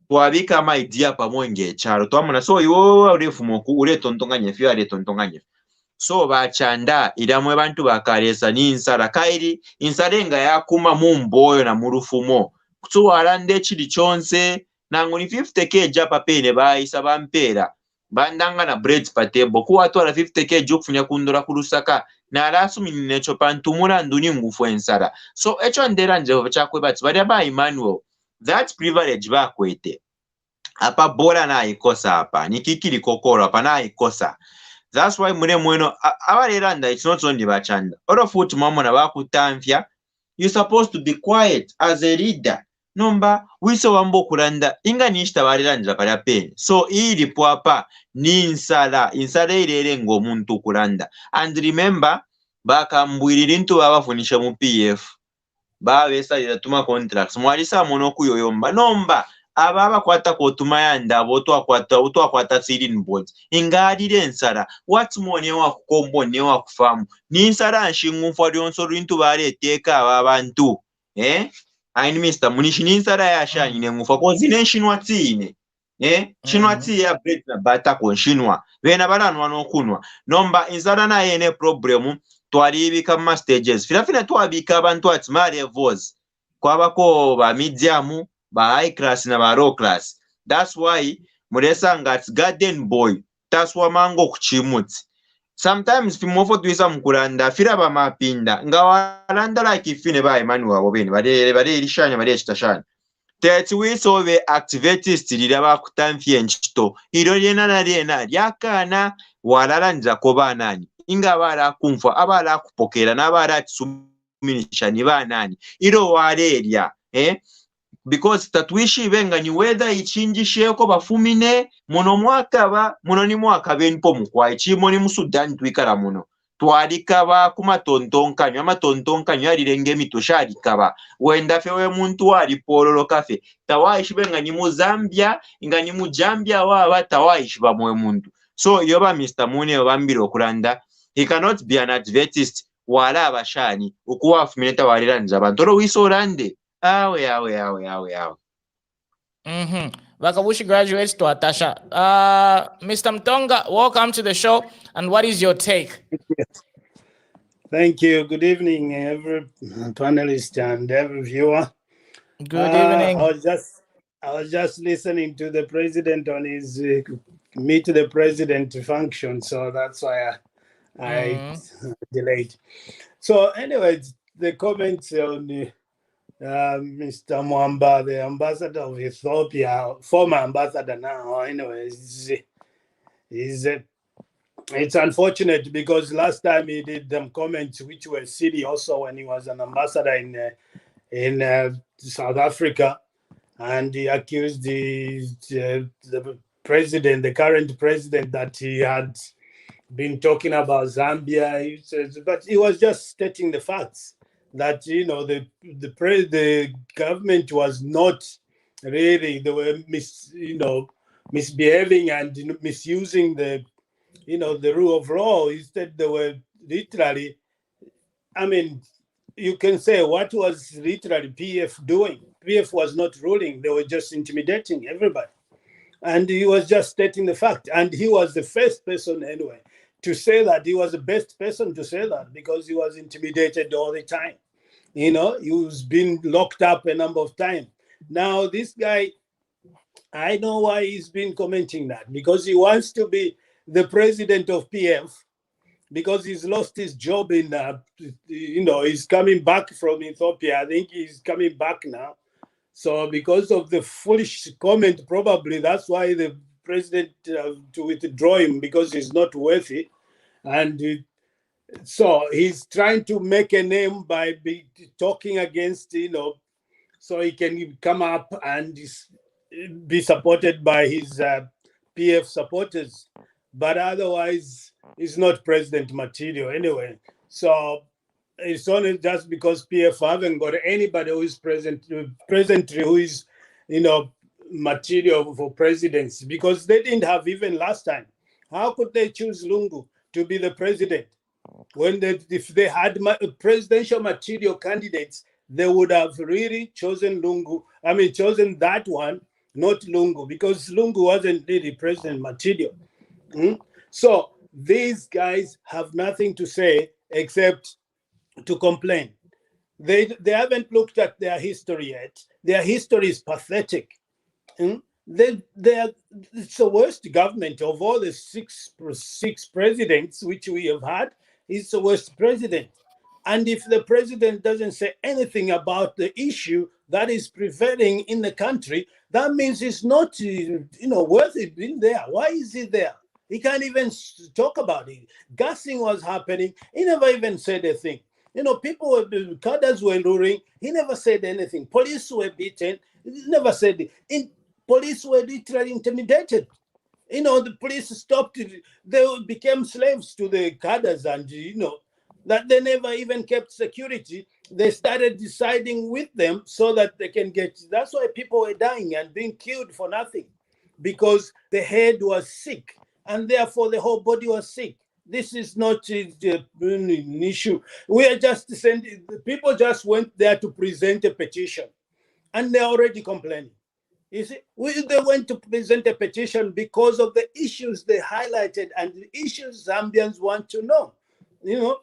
twabika ama idea pamonge charo twamona so iwo urefumoku ure tontonganye fyo are tontonganye. So bachanda iramwe bantu bakaresa ni insara kairi insarenga yakuma mumboyo na murufumo kutu arande chili chonse nango ni 50k japa pene baisa bampera bandanga na bread patebo ku atwara 50k jokufunya kundura kurusaka na rasumi necho pantumura nduni ngufu ensara. So echo ndera nje chakwe bati bari ba Emmanuel that privilege bakwete apa bora na ikosa hapa nikikiri kokoro hapa na ikosa. That's why mune mweno abareranda it's not only bachanda all of what mama na bakutamfya you supposed to be quiet as a leader nomba wiso wambo kuranda inga nishita bareranda para peni so ili pwapa ni insala irere ngo muntu kuranda. And remember bakambwirira into babafunisha mu PF babesa iratuma contracts mwalisa mono kuyoyomba nomba aba bakwata kotumayanda abo twakwata sirin boards ingalire ensara what more ne wakukombo ne wakufamu ninsara nshingu mfwa lyonso lwintu baleteeka abantu aini Mr. Munishi ninsara yashanyi ne ngufa kozi nenshinwa tiine shinwa tii ya bread na bata ko nshinwa bena balanwa n'okunwa nomba insara naye ne problemu twalibika mu stages finafina twabika abantu ati levels kwabako ba medium ba high class na ba low class. That's why mulesanga ati garden boy taswa mango kuchimutsi. Sometimes fimofo tuisa mkulanda fira ba mapinda nga walanda like ifine ba Emmanuel wabo bene bade ilishanya bade chitashanya teti wisobe activist liraba kutamfye nchito iro yena na lyena lyakana walalanja ko banani inga bala kumfa abala kupokera nabala tsuminisha ni banani iro waleria because tatuishi benga ni whether ichinjisheko bafumine muno mwaka ni mwaka benpo mukwa ichimo ni musudani twikara muno twalikaba kumatontonkanyo amatontonkanyo alirenge mitosha alikaba wenda fewe muntu wali pololo kafe tawaishi benga ni mu Zambia inga ni mu Jambia waba tawaishi ba mwe muntu so yoba Mr. Mune obambiro okulanda he cannot be an adventist wala abashani ukuwa fumineta waliranja abantu wisorande awe. Wakabushi graduates to Atasha. Mr. Mtonga, welcome to the show. And what is your take? Thank you. Good evening, every panelist and every viewer. Good evening. I was just listening to the president on his meet the president function, so that's why I delayed. So, anyways, the comments on Mr. Mwamba, the ambassador of Ethiopia, former ambassador now. Anyways, it's unfortunate because last time he did them comments which were silly also when he was an ambassador in South Africa, and he accused the president, the current president, that he had been talking about Zambia. He says, but he was just stating the facts that the government was not really, they were misbehaving and misusing the rule of law. Instead, they were literally, I mean, you can say what was literally PF doing. PF was not ruling; they were just intimidating everybody, and he was just stating the fact. And he was the first person anyway to say that. He was the best person to say that because he was intimidated all the time. He was being locked up a number of times. Now, this guy, I know why he's been commenting that, because he wants to be the president of PF, because he's lost his job in, he's coming back from Ethiopia. I think he's coming back now. So because of the foolish comment, probably that's why the president to withdraw him, because he's not worthy. And so he's trying to make a name by talking against, so he can come up and be supported by his PF supporters. But otherwise, he's not president material anyway. So it's only just because PF haven't got anybody who is presently who is, material for presidency, because they didn't have even last time. How could they choose Lungu to be the president? When if they had presidential material candidates, they would have really chosen Lungu. I mean, chosen that one, not Lungu, because Lungu wasn't really president material. So these guys have nothing to say except to complain. They haven't looked at their history yet. Their history is pathetic. It's the worst government of all the six presidents which we have had. It's the worst president. And if the president doesn't say anything about the issue that is prevailing in the country, that means it's not, worthy being there. Why is he there? He can't even talk about it. Gassing was happening. He never even said a thing. People cadres were luring. He never said anything. Police were beaten. He never said it. Police were literally intimidated. The police stopped. They became slaves to the cadres, and that they never even kept security. they started deciding with them so that they can get. That's why people were dying and being killed for nothing, because the head was sick and therefore the whole body was sick. This is not an issue. We are just sending, people just went there to present a petition and they're already complaining. You see, they went to present a petition because of the issues they highlighted and the issues Zambians want to know. You know,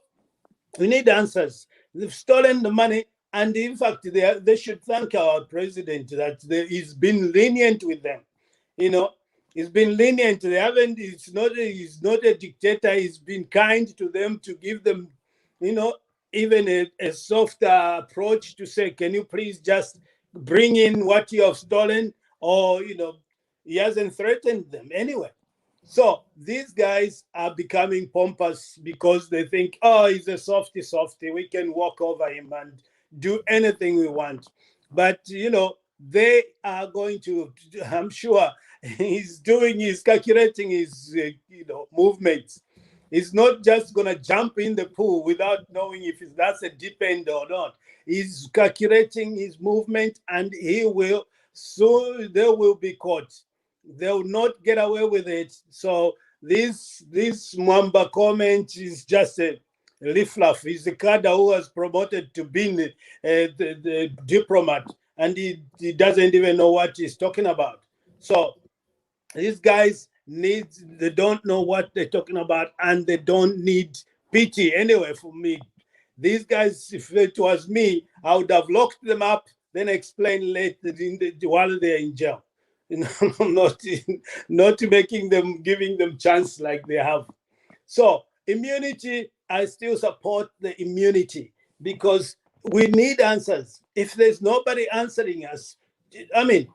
we need answers. They've stolen the money, and in fact, they should thank our president that he's been lenient with them. You know, he's been lenient. They haven't. He's not a dictator. He's been kind to them to give them, you know, even a softer approach to say, can you please just bring in what you have stolen? Or, you know, he hasn't threatened them anyway. So these guys are becoming pompous because they think, oh, he's a softy. We can walk over him and do anything we want. But, you know, they are going to, I'm sure he's calculating his, you know, movements. He's not just going to jump in the pool without knowing if that's a deep end or not. He's calculating his movement, and he will, so they will be caught. They will not get away with it. So this Mwamba comment is just a lift-laugh. He's the cadre who was promoted to being the diplomat, and he doesn't even know what he's talking about. So these guys they don't know what they're talking about, and they don't need pity anyway for me. These guys, if it was me, I would have locked them up, then explain later while they're in jail. You know, not making them, giving them chance like they have. So immunity, I still support the immunity because we need answers. If there's nobody answering us, I mean,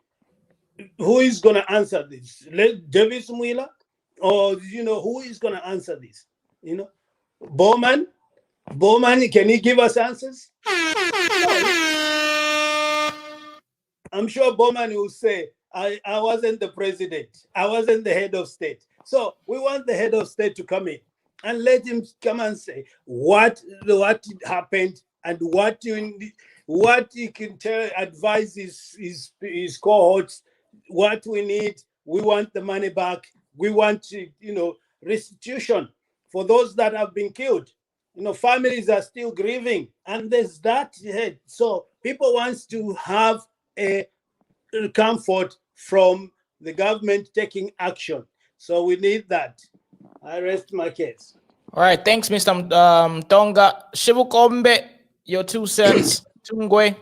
who is going to answer this? Davies Chama, or you know, who is going to answer this? You know, Bowman, can he give us answers? I'm sure Bowman will say, I wasn't the president. I wasn't the head of state. So we want the head of state to come in and let him come and say what happened and what he can advise his cohorts, what we need. We want the money back. We want, you know, restitution for those that have been killed. You know, families are still grieving, and there's that. So people want to have a comfort from the government taking action. So we need that. I rest my case. All right, thanks, Mr. Tonga. Shivukombe, your 2 cents. Tungwe.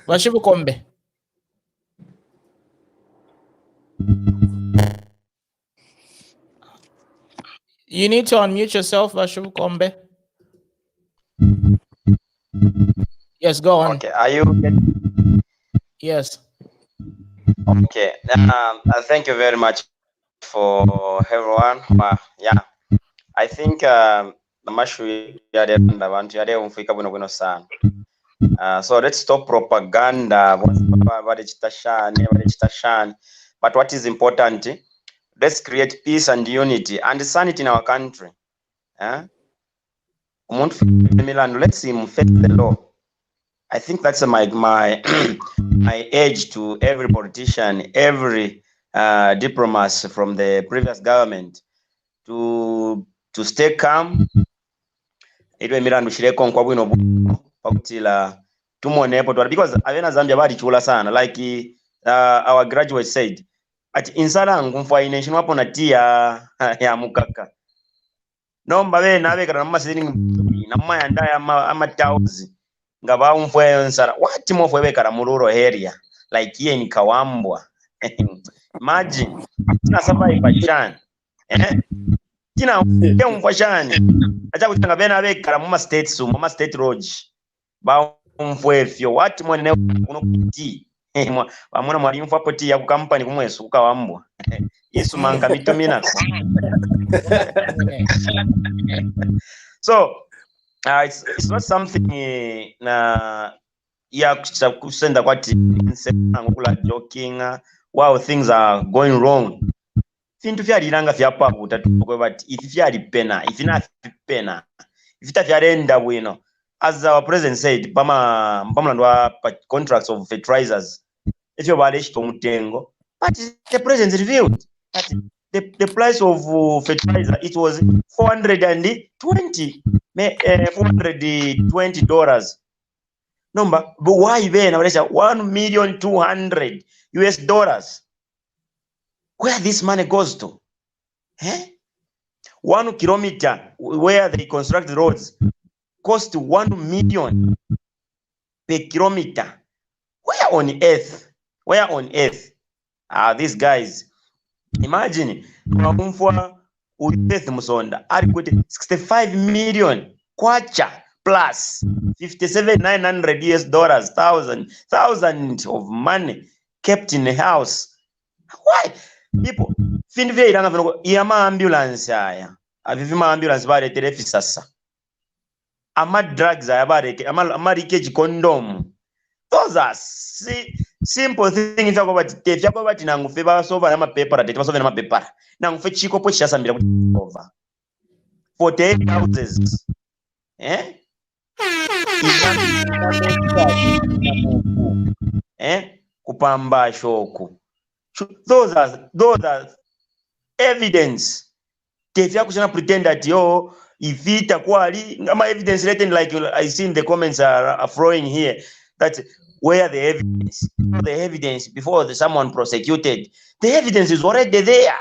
Shivukombe. You need to unmute yourself, Shivukombe. Yes, go on. Okay, are you getting? Yes. Okay. Thank you very much for everyone. Yeah, I think the mashu so let's stop propaganda. But what is important? Let's create peace and unity and sanity in our country. Let's him face the law. I think that's my my urge to every politician, every diplomat from the previous government to stay calm. Because Avena Zambia bari chula sana, like our graduate said, at insala ngumfa ination wapo na tia ya mukaka. No mbabe na be kana masiring na mayanda ya ama tauzi. Ngaba umfwe nsara wati mofwe be kana mururo area like ye ni kawambwa. Imagine tina saba ipashan. Tina umfashani. Acha kutanga bena be kana mama state road. Ba umfwe fyo wati mwene kuno kuti. Bamuna mwali umfwa poti ya company kumwesu kawambwa. Yesu manga mitomina. So it's not something ya kusenda kwati ngukula joking wow things are going wrong. Fintu fyalilanga fyapa kutatu but if fyali pena if ina pena if tafyalenda bwino as our president said, pamlandwa contracts of fertilizers, if you buy mutengo, but the president revealed that the price of fertilizer, it was $420. Number, but why then? $1,200,000 US. Where this money goes to? 1 kilometer where they construct the roads cost 1 million per kilometer. Where on earth? Where on earth are these guys? Imagine, Musonda, 65 million kwacha plus 57,900 US, thousand of money kept in the house. Why? People, finve iranga yama ambulance aya. Avivima ambulance bare telefisasa. Ama drugs aya bare, ama leakage condom. Those are simple things. If you go back to Nangufe, over nama paper, that was over nama paper. Nangufe chiko po chasa mira over 48 houses. Kupamba shoku. Those are evidence. If you pretend that if it quali, my evidence written like I see in the comments are flowing here, that where the evidence before someone prosecuted, the evidence is already there.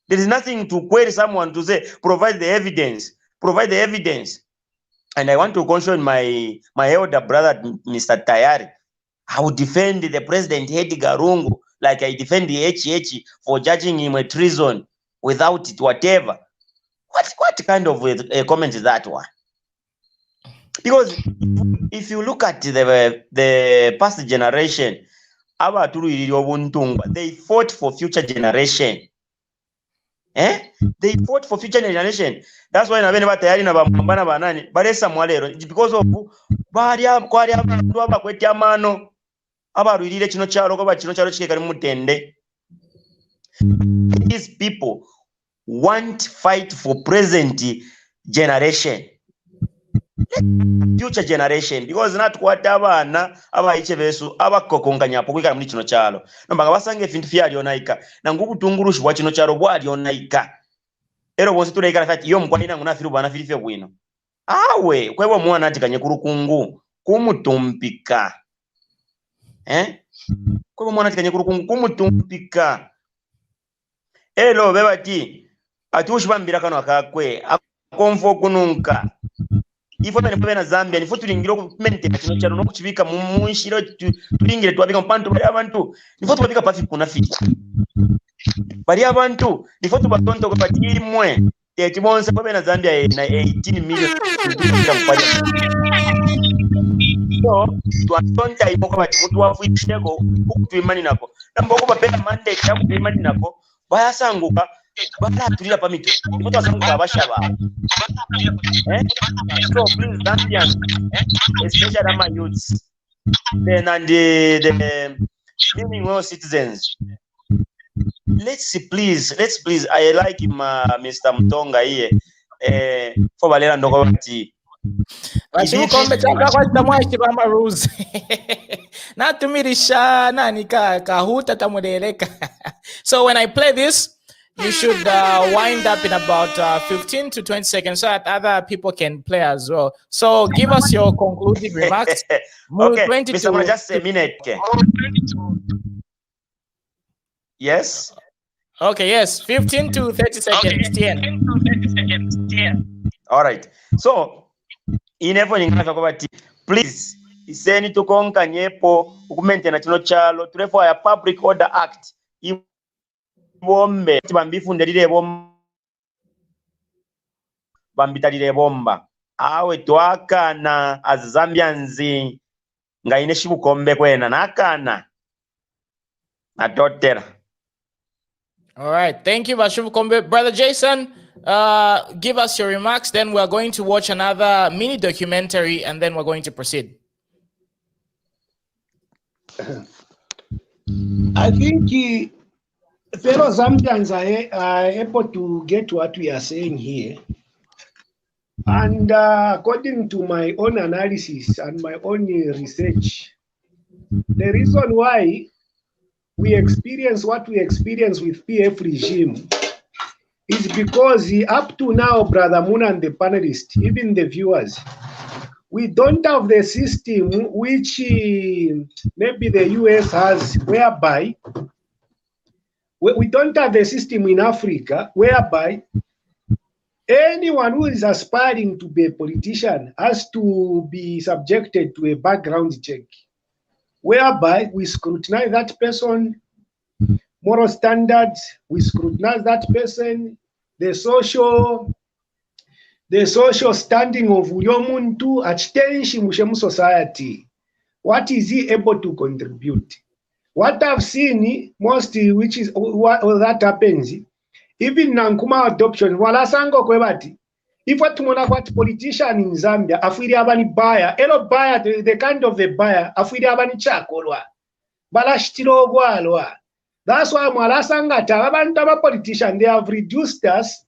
There is nothing to query someone to say provide the evidence. And I want to caution my elder brother, Mr. Tayari. I would defend the president Edgar Lungu like I defend the HH for judging him a treason without it, whatever. What kind of a comment is that one? Because if you look at the past generation, they fought for future generation. They fought for future generation. That's why na bene batayari na bambana banani baresa mwalero because of kwali abantu abakweti amano abarwirire kino kyalo ko bakino kyalo kikekali mutende. These people want fight for present generation, future generation, because not kwata abana abayiche besu abakokonganya pokwika muri kino kyalo nombanga basange fintu fyali onaika nangu kutungurushi bwa kino kyalo bwali onaika ero bonse tuleika fati yo mkwani nangu nafiru bana filife bwino awe kwebo mwana atikanye kurukungu kumutumpika kwebo mwana atikanye kurukungu kumutumpika elo bebati atushibambira kano akakwe akonfo kununka ifo na Zambia nifo tulingiro kumentera kino cyaro no kuchibika mu munshiro tulingire twabika mpantu bari abantu nifo tubabika pafi kuna fiti bari abantu nifo tubatonto ko patiri mwe tetibonse ko na Zambia na 18 million so twatonta imo ko bati mutu wafuisheko ukutwimani nako namboko bapeka mandate ya kutwimani nako bayasanguka batatulira pamito nifo twasanguka abashaba. So please, Zambians, especially my youths, then and the living well citizens, let's please, I like him, Mr. Mtonga here, for Valera Ndogobati. Not to me, so when I play this, you should wind up in about 15 to 20 seconds so that other people can play as well. So give us your concluding remarks. Okay, Mr. Just a minute. Okay. Yes? Okay, yes, 15 to 30 seconds. 10. All right. So, please, iseni tukonka nyepo, ukumente chino chalo, turefo ya Public Order Act. Bombe bambifundelire bambitalire bomba awe twakana as Zambians ngaine shibukombe kwena nakana natotera. All right, thank you Bashubukombe. Brother Jason, give us your remarks, then we're going to watch another mini documentary and then we're going to proceed. I think fellow Zambians are able to get what we are saying here. And according to my own analysis and my own research, the reason why we experience what we experience with PF regime is because up to now, Brother Moon and the panelists, even the viewers, we don't have the system which maybe the US has, whereby we don't have the system in Africa whereby anyone who is aspiring to be a politician has to be subjected to a background check, whereby we scrutinize that person, moral standards, we scrutinize that person, the social standing of Uyomuntu at mu society. What is he able to contribute? What I've seen mostly, which is what that happens, even Nankuma adoption, wala sango kwebati. If what what politician in Zambia, afiri abani buyer, elo buyer, the kind of the buyer, afiri abani chakolwa, balashitiro gwalwa. That's why mwalasanga abantu politician, they have reduced us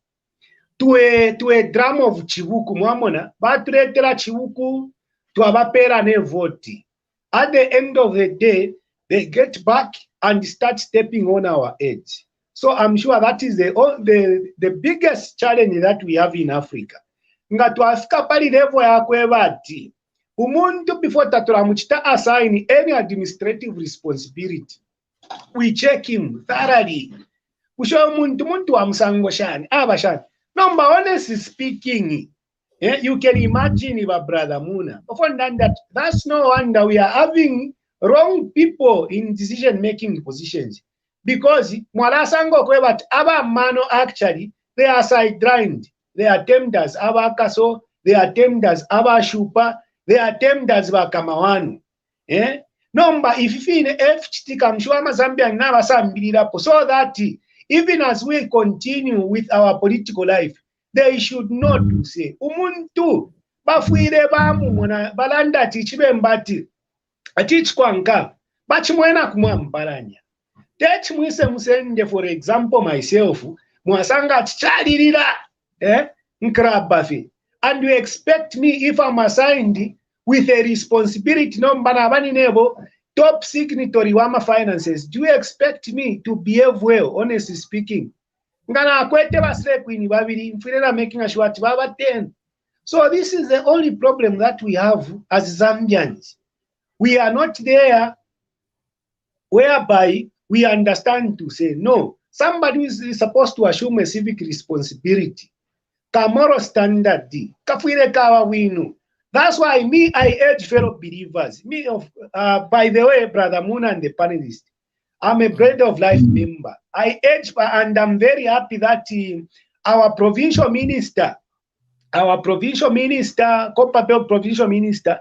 to a drum of chibuku mwamona, batuletera chibuku to abapera ne vote. At the end of the day, they get back and start stepping on our edge. So I'm sure that is the biggest challenge that we have in Africa. Nga tuafika pali level ya kwebati. Umuntu before taturamuchita assign any administrative responsibility. We check him thoroughly. Usho muntu wa msango shani, abashani. Number honestly speaking, you can imagine if a Brother Muna. That's no wonder we are having wrong people in decision-making positions. Because mwalasango kwebat aba mano actually they are sidelined. They are termed as abakaso, they are termed as abashupa, they are termed as bakamawanu. Number if you in FCT mshwama Zambian na basambirirapo, so that even as we continue with our political life, they should not say umuntu bafuire bamu mona balanda tichibe mbati atichkwanka bachimwena kumwambalanya. Teach mwise musende, for example, myself, mwasanga chichalirira, nkrabafi. And you expect me, if I'm assigned with a responsibility, no banabani nebo, top signatory wama finances, do you expect me to behave well, honestly speaking? Ngana kwete basle kwini babiri, mfirela making a sure baba 10. So this is the only problem that we have as Zambians. We are not there whereby we understand to say, no, somebody is supposed to assume a civic responsibility. Kamoro standard di. Kafuire kawa winu. That's why I urge fellow believers, by the way, Brother Moon and the panelists, I'm a Bread of Life member. I urge, and I'm very happy that our provincial minister, Copperbelt provincial minister,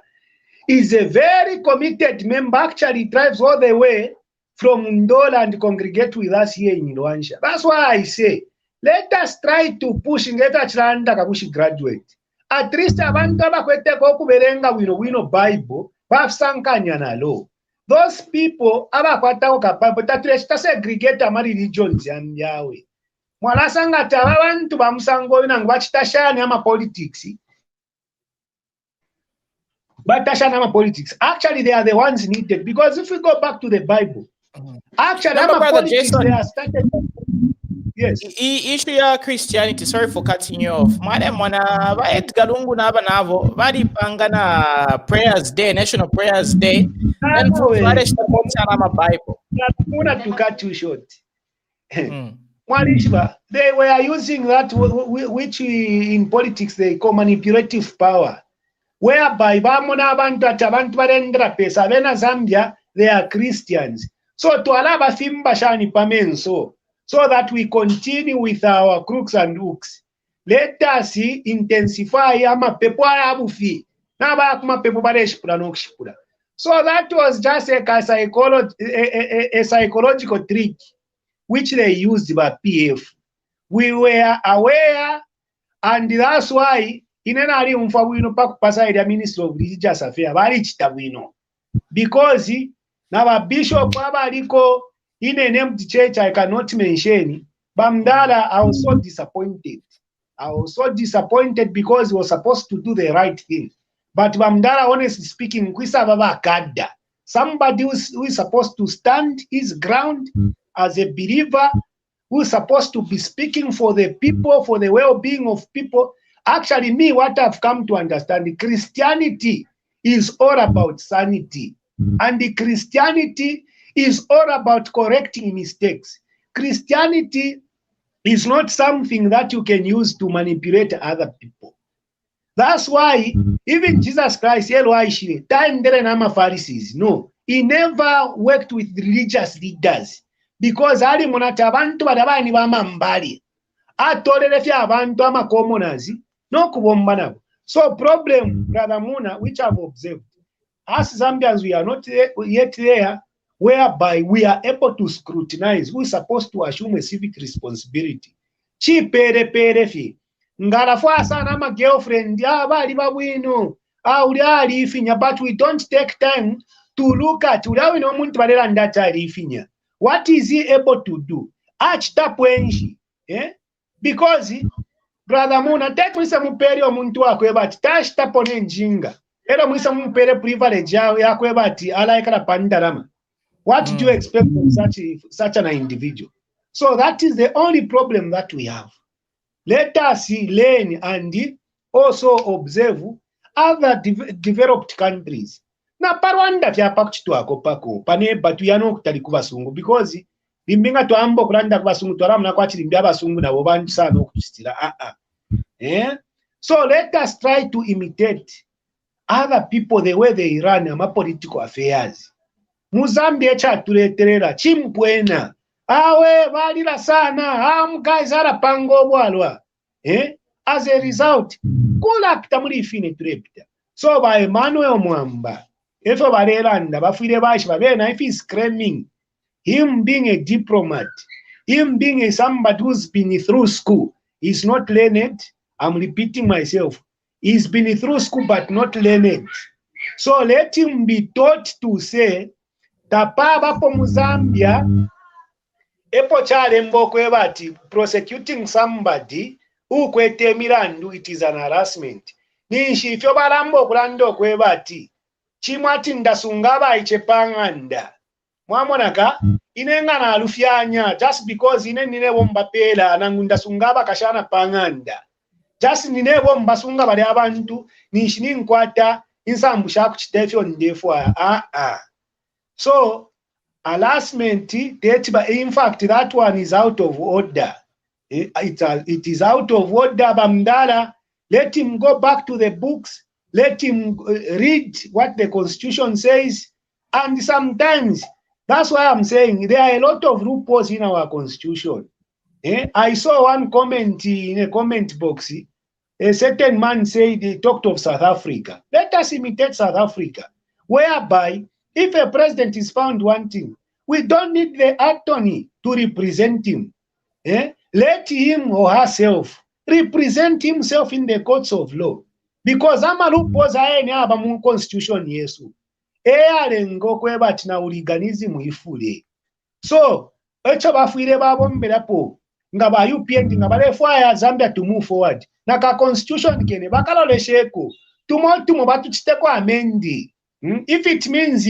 is a very committed member, actually drives all the way from Ndola and congregate with us here in Luansha. That's why I say, let us try to push in Geta Chiranda Kabushi graduate. At least abantu abakwete kuberenga wino Bible, bafsankanya na law. Those people abakwata Bible tatuleta segregate amari religions yanyawe. Mwalasanga abantu bamusango ina ngwachitashani ama politics. But politics. Actually, they are the ones needed, because if we go back to the Bible, actually, politics, they are started. Yes. Issue ya Christianity. Sorry for cutting you off. Madam, wana ba Edgar Lungu na ba navo badi pangana prayers day, national prayers day, and for Friday na Bible. Muna to cut too short. They were using that which in politics they call manipulative power, whereby bamona abantu barendra pesa bena Zambia, they are Christians. So to alaba fimba shani pamenso, so that we continue with our crooks and hooks. Let us intensify ama pepo abufi na ba kuma pepo bareshpura nokshpura. So that was just a psychological trick which they used by PF. We were aware, and that's why inenali umfawino pakupasa ida Minister of Religious Affairs bali chitabwino, because na bishop abaliko in an empty church I cannot mention. Bamdala, I was so disappointed. I was so disappointed because he was supposed to do the right thing. But Bamdala, honestly speaking, somebody who is supposed to stand his ground as a believer, who is supposed to be speaking for the people, for the well-being of people. Actually, me, what I've come to understand, Christianity is all about sanity. And the Christianity is all about correcting mistakes. Christianity is not something that you can use to manipulate other people. That's why even Jesus Christ, Pharisees, no, he never worked with religious leaders because ali monata abantu badabani bamambali atolere fya abantu amakommonazi n'okubomba nabo. So problem, Brother Muna, which I've observed, us Zambians, we are not yet there whereby we are able to scrutinize. We're supposed to assume a civic responsibility. Chi pere fi ngalafa sana ma girlfriend ya bali babwino uli ali ifinya, but we don't take time to look at uli no muntu balera ndata ali ifinya. What is he able to do? Achita pwenji, because Brother Muna, take mwisa muperi omuntu wakwe bati tashita pone njinga. Ero mwisa mupere privilege yakwe bati alaikala pandarama. What do you expect from such an individual? So that is the only problem that we have. Let us learn and also observe other developed countries. Na parwanda vya pakuchitwako pako pane batu yano kutali kubasungu because limbinga tuambo kulanda kubasungu twaramuna kwachilimbia abasungu nabo bantu sana okuchitira So let us try to imitate other people the way they run ama political affairs. Muzambia chatuleterera chimpwena awe valila sana mkaizara pango bwalwa as a result kula kitamuli ifine turepita. So by Emmanuel Mwamba efo balelanda bafire bashi babena, if he's claiming him being a diplomat, him being somebody who's been through school, he's not learned. I'm repeating myself, he's been through school but not learned. So let him be taught to say tapaba po Muzambia epo chale mbokwe bati prosecuting somebody who kwete mirandu, it is an harassment. Ninshi ifyo balambo kulando kwe bati chimwati ndasungaba ichepanganda mwamonaka inenga na alufyanya just because nine bomba pela nangu ndasungaba kashana panganda just nine bomba sunga bali abantu ninshi ninkwata insambusha kuchitefyo ndefu So harassment, in fact, that one is out of order. It is out of order. Bamdala, let him go back to the books. Let him read what the Constitution says. And sometimes, that's why I'm saying there are a lot of loopholes in our Constitution. I saw one comment in a comment box. A certain man said, he talked of South Africa. Let us imitate South Africa, whereby if a president is found wanting, we don't need the attorney to represent him. Let him or herself represent himself in the courts of law. Because amalupoza ene aba mu constitution yesu. Alengo kwebati na uliganism ifule. So, echo bafuire babomberapo nga ba UPND nga balefwaya Zambia to move forward. Na ka constitution kene bakalolesheko. Tumo batuchiteko amendi. If it means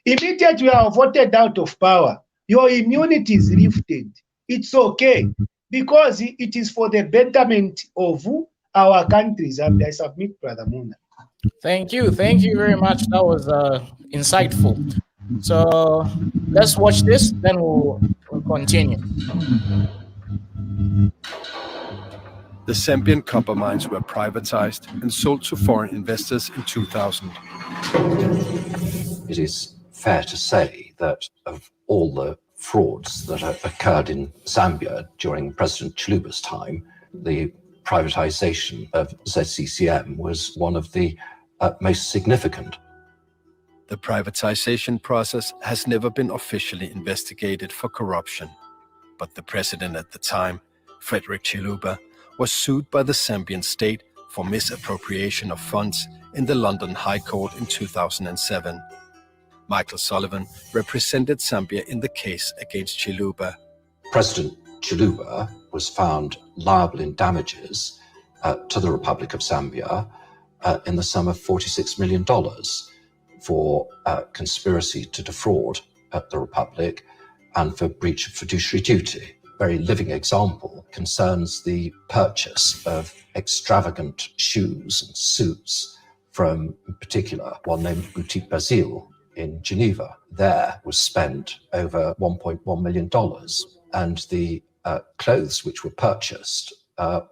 immediately you are voted out of power, your immunity is lifted. It's okay because it is for the betterment of our countries. And I submit, Brother Muna. Thank you very much. That was insightful. So let's watch this, then we'll continue. The Zambian copper mines were privatized and sold to foreign investors in 2000. It is fair to say that of all the frauds that occurred in Zambia during President Chiluba's time, the privatization of ZCCM was one of the most significant. The privatization process has never been officially investigated for corruption, but the president at the time, Frederick Chiluba, was sued by the Zambian state for misappropriation of funds in the London High Court in 2007. Michael Sullivan represented Zambia in the case against Chiluba. President Chiluba was found liable in damages to the Republic of Zambia in the sum of $46 million for conspiracy to defraud the Republic and for breach of fiduciary duty. A very living example concerns the purchase of extravagant shoes and suits from, in particular, one named Boutique Basile in Geneva. There was spent over $1.1 million, and the clothes which were purchased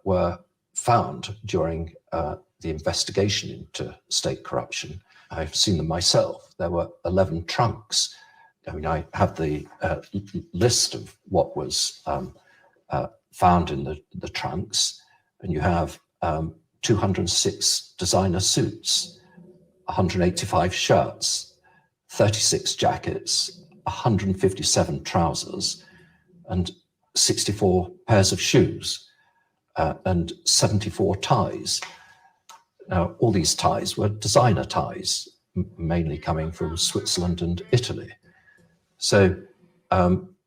were found during the investigation into state corruption. I've seen them myself. There were 11 trunks. I mean, I have the list of what was found in the trunks, and you have 206 designer suits, 185 shirts, 36 jackets, 157 trousers, and 64 pairs of shoes, and 74 ties. Now, all these ties were designer ties, mainly coming from Switzerland and Italy. So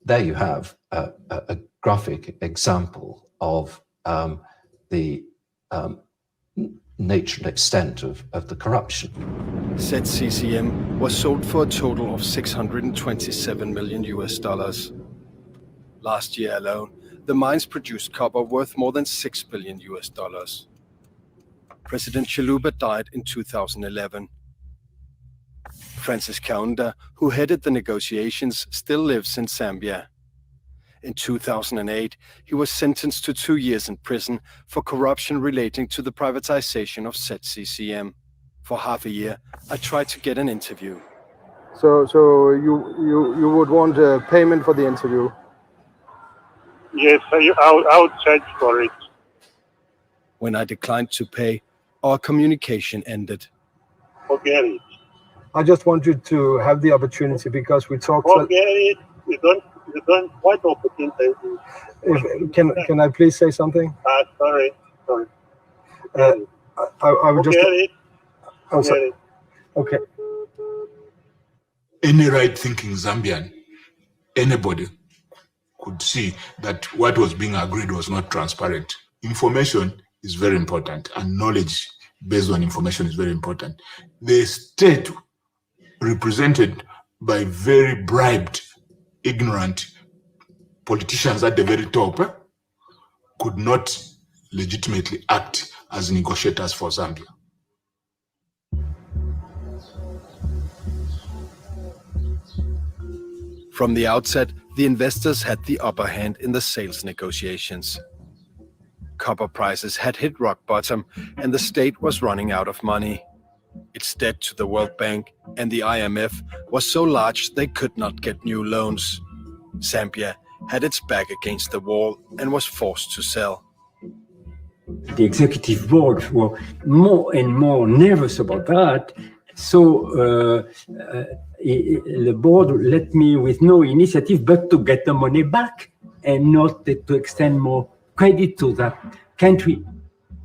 there you have a graphic example of the nature and extent of the corruption. ZCCM was sold for a total of $627 million US. Last year alone, the mines produced copper worth more than $6 billion US. President Chiluba died in 2011. Francis Kaunda, who headed the negotiations, still lives in Zambia. In 2008, he was sentenced to 2 years in prison for corruption relating to the privatization of ZCCM. For half a year, I tried to get an interview. So you would want a payment for the interview? Yes, I would charge for it. When I declined to pay, our communication ended. Forget it. I just wanted to have the opportunity because we talked. Forget it. You don't. What opportunity? Can I please say something? Sorry. I would just. Forget it. I'm sorry. Okay. Any right-thinking Zambian, anybody could see that what was being agreed was not transparent. Information is very important, and knowledge based on information is very important. The state, represented by very bribed, ignorant politicians at the very top, could not legitimately act as negotiators for Zambia. From the outset, the investors had the upper hand in the sales negotiations. Copper prices had hit rock bottom, and the state was running out of money. Its debt to the World Bank and the IMF was so large they could not get new loans. Zambia had its back against the wall and was forced to sell. The executive board were more and more nervous about that. So the board let me with no initiative but to get the money back and not to extend more credit to that country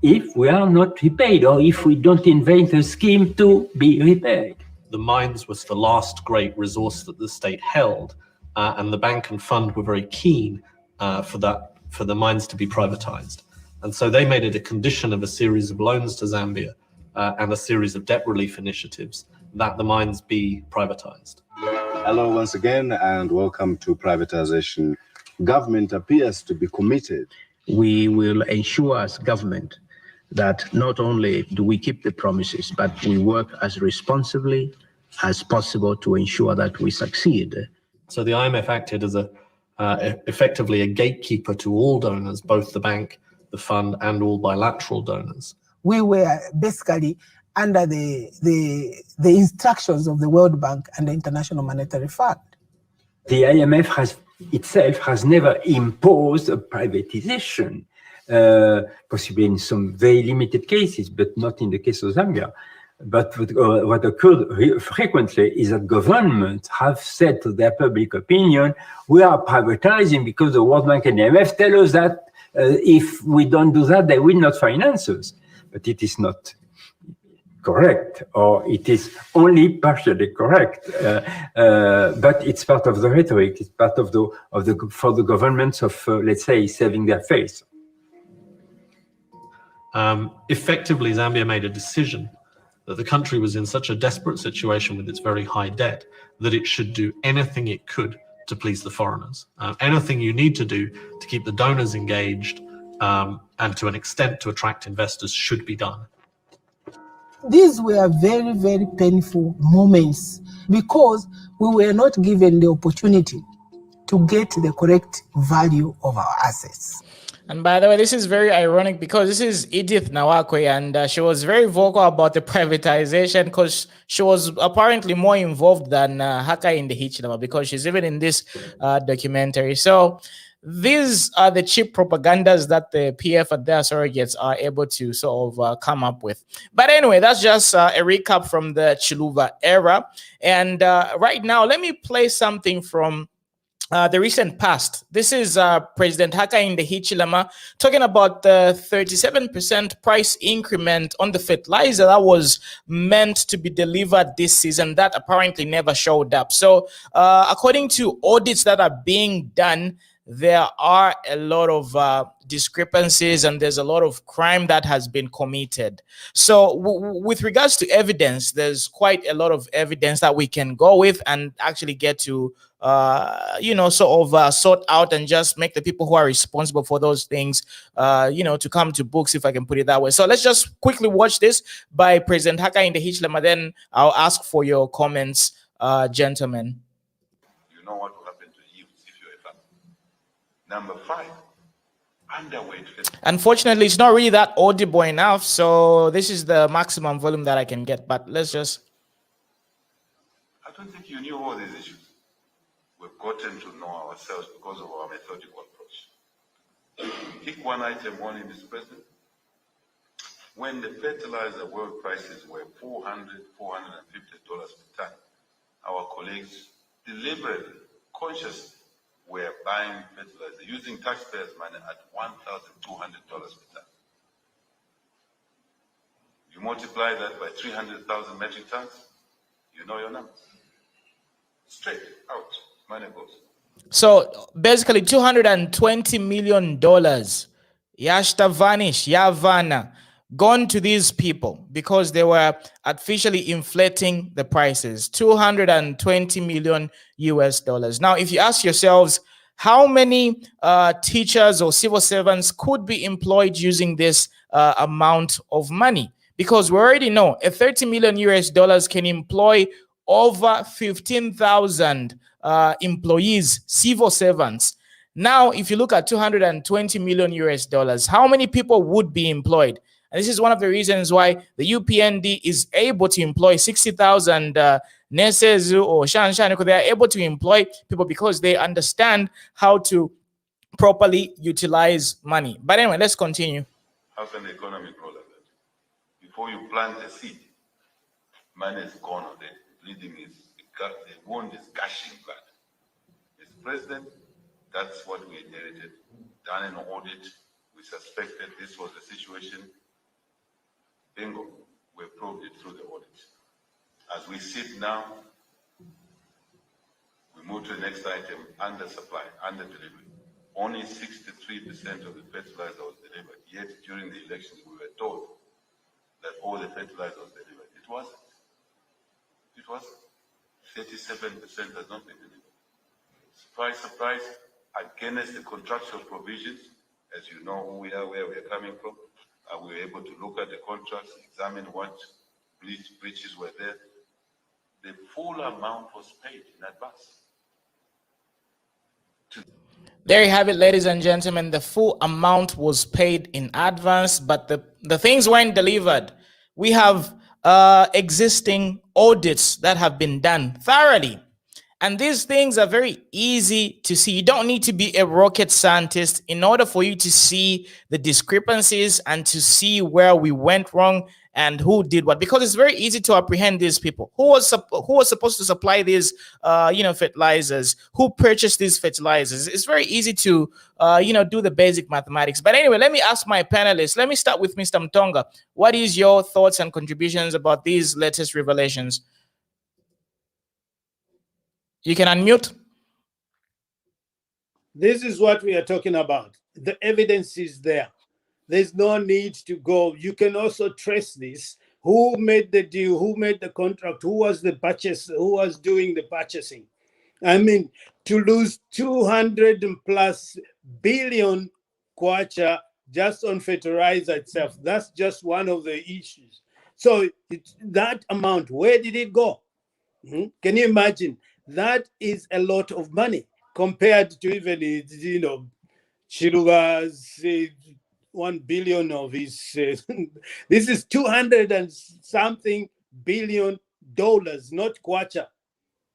if we are not repaid or if we don't invent a scheme to be repaid. The mines was the last great resource that the state held, and the bank and fund were very keen for the mines to be privatized. And so they made it a condition of a series of loans to Zambia and a series of debt relief initiatives that the mines be privatized. Hello once again and welcome to privatization. Government appears to be committed. We will ensure as government that not only do we keep the promises, but we work as responsibly as possible to ensure that we succeed. So the IMF acted as effectively a gatekeeper to all donors, both the bank, the fund, and all bilateral donors. We were basically under the instructions of the World Bank and the International Monetary Fund. The IMF itself has never imposed a privatization, possibly in some very limited cases, but not in the case of Zambia. But what occurred frequently is that governments have said to their public opinion, we are privatizing because the World Bank and the IMF tell us that if we don't do that, they will not finance us. But it is not correct, or it is only partially correct. But it's part of the rhetoric. It's part of for the governments of, let's say, saving their face. Effectively, Zambia made a decision that the country was in such a desperate situation with its very high debt that it should do anything it could to please the foreigners. Anything you need to do to keep the donors engaged and to an extent to attract investors should be done. These were very, very painful moments because we were not given the opportunity to get the correct value of our assets. And by the way, this is very ironic because this is Edith Nawakwe, and she was very vocal about the privatization because she was apparently more involved than Hakainde Hichilema, because she's even in this documentary. So these are the cheap propagandas that the PF and their surrogates are able to sort of come up with. But anyway, that's just a recap from the Chiluba era. And right now, let me play something from the recent past. This is President Hakainde Hichilema talking about the 37% price increment on the fertilizer that was meant to be delivered this season that apparently never showed up. So according to audits that are being done, there are a lot of discrepancies and there's a lot of crime that has been committed. So with regards to evidence, there's quite a lot of evidence that we can go with and actually get to sort out and just make the people who are responsible for those things, to come to books, if I can put it that way. So let's just quickly watch this by President Hakainde Hichilema. Then I'll ask for your comments, gentlemen. You know what will happen to you if you're a farmer. Number 5, underweight. Unfortunately, it's not really that audible enough, so this is the maximum volume that I can get. But let's just. I don't think you knew all these issues. We've gotten to know ourselves because of our methodical approach. Pick one item, Mr. President. When the fertilizer world prices were $400, $450 per ton, our colleagues deliberately, consciously, were buying fertilizer using taxpayers' money at $1,200 per ton. You multiply that by 300,000 metric tons, you know your numbers. Straight out, money goes. So basically $220 million. Yashta vanish, Yavana, gone to these people because they were artificially inflating the prices. $220 million US. Now, if you ask yourselves, how many teachers or civil servants could be employed using this amount of money? Because we already know a $30 million US can employ over 15,000 employees, civil servants. Now, if you look at $220 million US, how many people would be employed? And this is one of the reasons why the UPND is able to employ 60,000 nurses or shan, they are able to employ people because they understand how to properly utilize money. But anyway, let's continue. How can the economy grow like that? Before you plant a seed, money is gone on it. Bleeding is, the wound is gushing blood. Mr. President, that's what we inherited. Done an audit, we suspected this was the situation. Bingo, we proved it through the audit. As we sit now, we move to the next item, under supply, under delivery. Only 63% of the fertilizer was delivered, yet during the elections we were told that all the fertilizer was delivered. It wasn't. It wasn't. 37% has not been delivered. Surprise, surprise, against the contractual provisions, as you know who we are, where we are coming from, we were able to look at the contracts, examine what breaches were there. The full amount was paid in advance. There you have it, ladies and gentlemen. The full amount was paid in advance, but the things weren't delivered. We have existing audits that have been done thoroughly. And these things are very easy to see. You don't need to be a rocket scientist in order for you to see the discrepancies and to see where we went wrong and who did what, because it's very easy to apprehend these people. Who was supposed to supply these fertilizers? Who purchased these fertilizers? It's very easy to do the basic mathematics. But anyway, let me ask my panelists. Let me start with Mr. Mtonga. What is your thoughts and contributions about these latest revelations? You can unmute. This is what we are talking about. The evidence is there. There's no need to go. You can also trace this. Who made the deal? Who made the contract? Who was the purchase? Who was doing the purchasing? I mean, to lose 200 plus billion kwacha just on fertilizer itself, that's just one of the issues. So that amount, where did it go? Can you imagine? That is a lot of money compared to even, Chiluga's 1 billion of his, this is 200 and something billion dollars, not kwacha.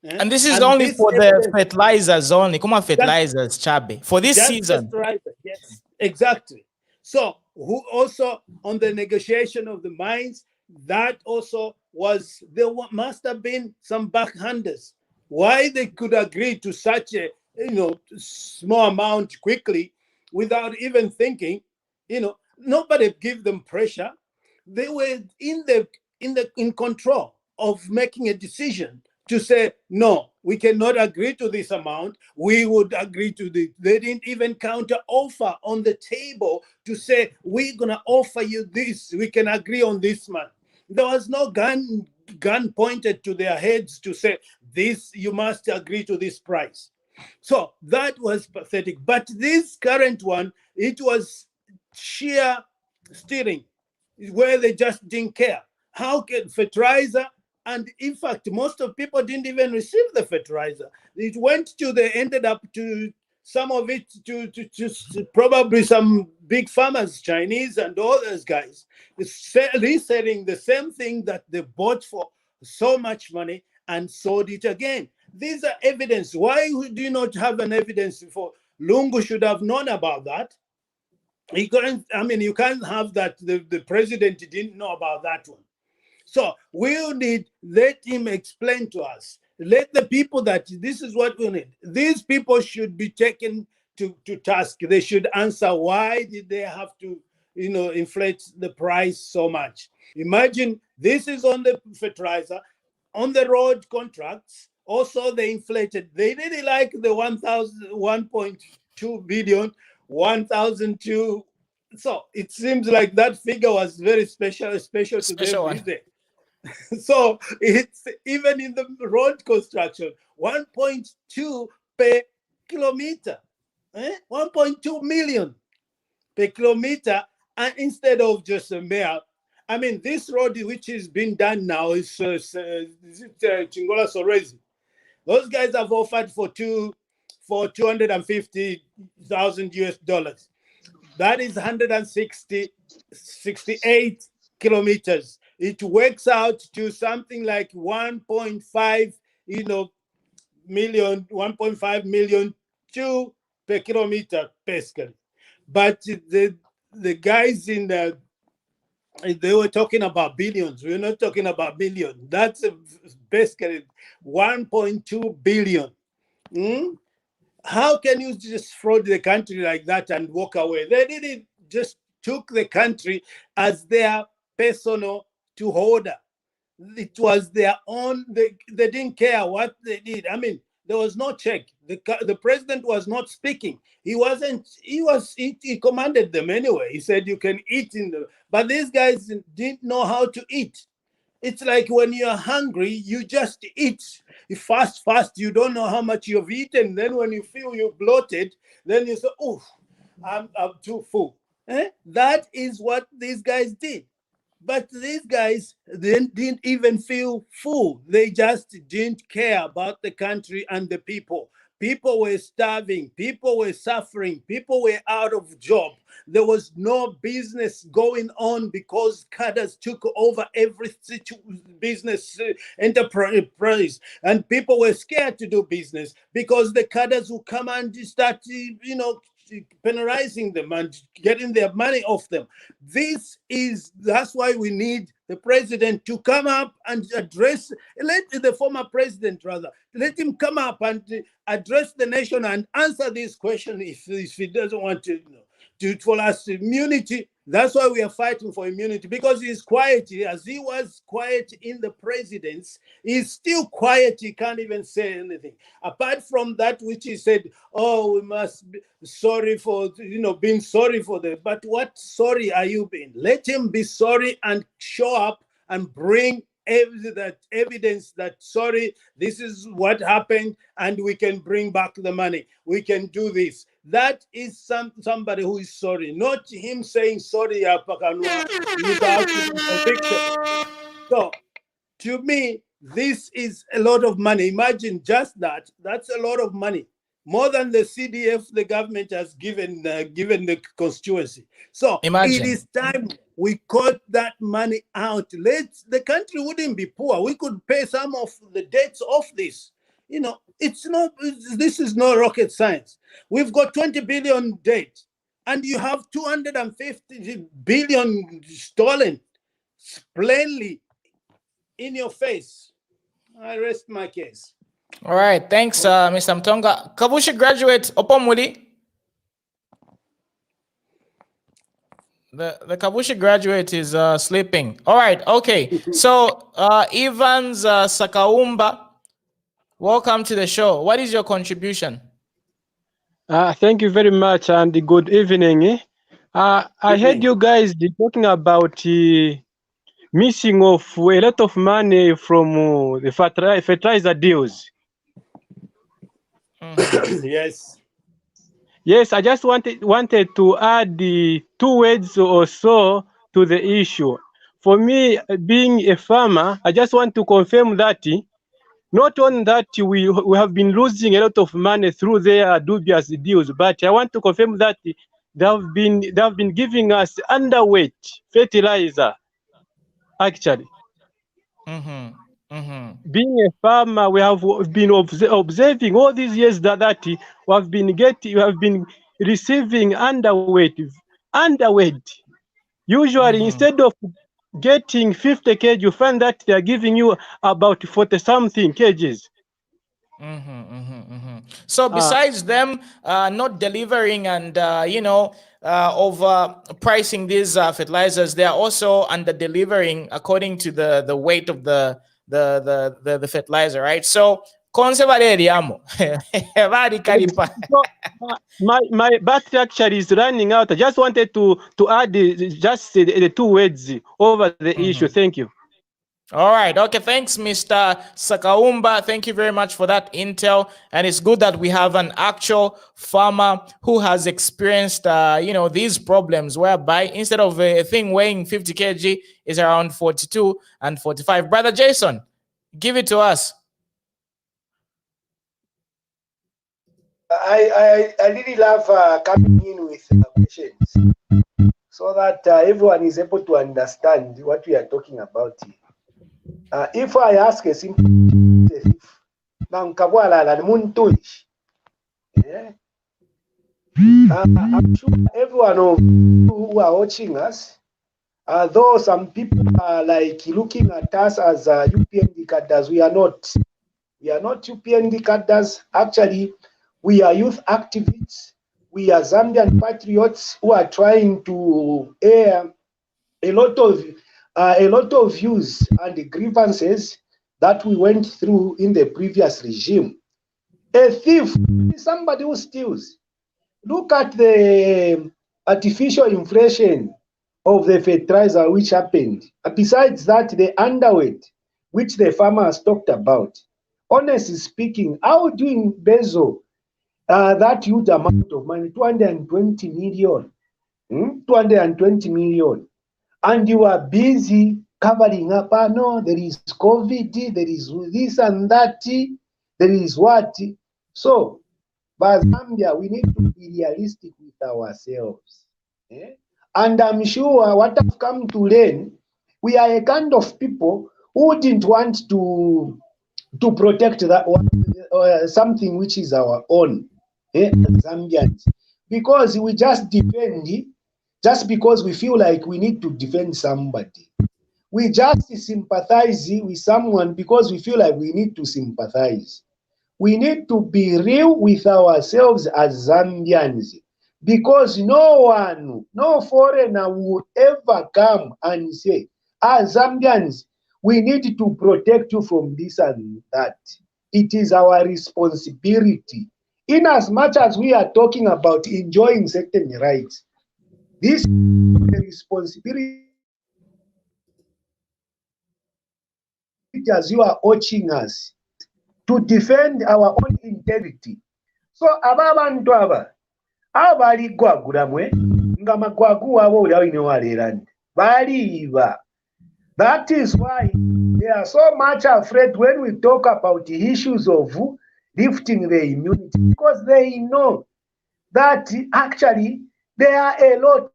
And this is only for the fertilizers only. Come on, fertilizers, Chabe. For this season. Yes, exactly. So who also on the negotiation of the mines, that also was, there must have been some backhanders. Why they could agree to such a small amount quickly without even thinking, nobody give them pressure. They were in control of making a decision to say, no, we cannot agree to this amount. We would agree to this. They didn't even counter offer on the table to say, we're going to offer you this. We can agree on this, man. There was no gun pointed to their heads to say, this, you must agree to this price. So that was pathetic. But this current one, it was sheer steering, where they just didn't care. How can fertilizer? And in fact, most of people didn't even receive the fertilizer. It went to, they ended up to some of it to probably some big farmers, Chinese and all those guys, reselling the same thing that they bought for so much money and sold it again. These are evidence. Why do you not have an evidence for? Lungu should have known about that. He couldn't, you can't have that. The president didn't know about that one. So we'll need, let him explain to us. Let the people that this is what we need. These people should be taken to task. They should answer why did they have to, inflate the price so much. Imagine this is on the fertilizer, on the road contracts. Also, they inflated. They really like the 1.2 billion, 1,002. So it seems like that figure was very special to them. So it's even in the road construction, 1.2 per kilometer, 1.2 million per kilometer, and instead of just a mere, this road which is being done now is Chingola Sorezi. Those guys have offered for $250,000 US. That is 168 kilometers. It works out to something like 1.5 million per kilometer basically. But the guys they were talking about billions. We're not talking about millions. That's basically 1.2 billion. How can you just fraud the country like that and walk away? They didn't just took the country as their personal to order. It was their own. They didn't care what they did. There was no check. The president was not speaking. He wasn't. He commanded them anyway. He said you can eat but these guys didn't know how to eat. It's like when you're hungry, you just eat. You fast. You don't know how much you've eaten. Then when you feel you're bloated, then you say, "Oh, I'm too full." That is what these guys did. But these guys didn't even feel full. They just didn't care about the country and the people. People were starving. People were suffering. People were out of job. There was no business going on because cadres took over every business enterprise. And people were scared to do business because the cadres would come and start, penalizing them and getting their money off them. That's why we need the president to come up and address, let the former president let him come up and address the nation and answer this question if he doesn't want to for us immunity. That's why we are fighting for immunity, because he's quiet. As he was quiet in the presidency, he's still quiet. He can't even say anything. Apart from that, which he said, oh, we must be sorry for, being sorry for the, but what sorry are you being? Let him be sorry and show up and bring evidence that, sorry, this is what happened, and we can bring back the money. We can do this. That is somebody who is sorry, not him saying sorry without conviction. So, to me, this is a lot of money. Imagine just that. That's a lot of money, more than the CDF the government has given the constituency. So Imagine. It is time we cut that money out. The country wouldn't be poor. We could pay some of the debts of this. This is no rocket science. We've got 20 billion debt, and you have 250 billion stolen plainly in your face. I rest my case. All right, thanks, Mr. Mtonga. Kabushi graduate Opomuli. The Kabushi graduate is sleeping. All right, okay. So Evans Sakaumba, welcome to the show. What is your contribution? Thank you very much and good evening. I heard you guys talking about missing of a lot of money from the fertilizer deals. Yes. Yes, I just wanted to add the 2 words or so to the issue. For me, being a farmer, I just want to confirm that not only that we have been losing a lot of money through their dubious deals, but I want to confirm that they have been giving us underweight fertilizer. Actually, being a farmer, we have been observing all these years that we have been receiving underweight. Usually, instead of getting 50 kg, you find that they are giving you about 40 something kgs. So besides them not delivering and over pricing these fertilizers, they are also under delivering according to the weight of the fertilizer, right? So my battery actually is running out. I just wanted to add just the 2 words over the issue. Thank you. All right. Okay. Thanks, Mr. Sakaumba. Thank you very much for that intel. And it's good that we have an actual farmer who has experienced, these problems whereby instead of a thing weighing 50 kg is around 42 and 45. Brother Jason, give it to us. I really love coming in with questions so that everyone is able to understand what we are talking about here. If I ask a simple question, I'm sure everyone of you who are watching us, though some people are like looking at us as UPND cadres, we are not. We are not UPND cadres. Actually, we are youth activists. We are Zambian patriots who are trying to air a lot of views and grievances that we went through in the previous regime. A thief is somebody who steals. Look at the artificial inflation of the fertilizer which happened. Besides that, the underweight, which the farmer has talked about. Honestly speaking, how do you embezzle that huge amount of money, 220 million, 220 million, and you are busy covering up, no, there is COVID, there is this and that, there is what. So, but Zambia, we need to be realistic with ourselves. And I'm sure what I've come to learn, we are a kind of people who didn't want to protect that something which is our own, Zambians, because we just defend, just because we feel like we need to defend somebody. We just sympathize with someone because we feel like we need to sympathize. We need to be real with ourselves as Zambians. because no one, no foreigner would ever come and say, as Zambians, we need to protect you from this and that. It is our responsibility. In as much as we are talking about enjoying certain rights, this is the responsibility as you are watching us to defend our own integrity. So aba bantu aba bali gwagulamwe nga magwagu abo oli awine walerani baliiba. That is why they are so much afraid when we talk about the issues of lifting the immunity, because they know that actually there are a lot,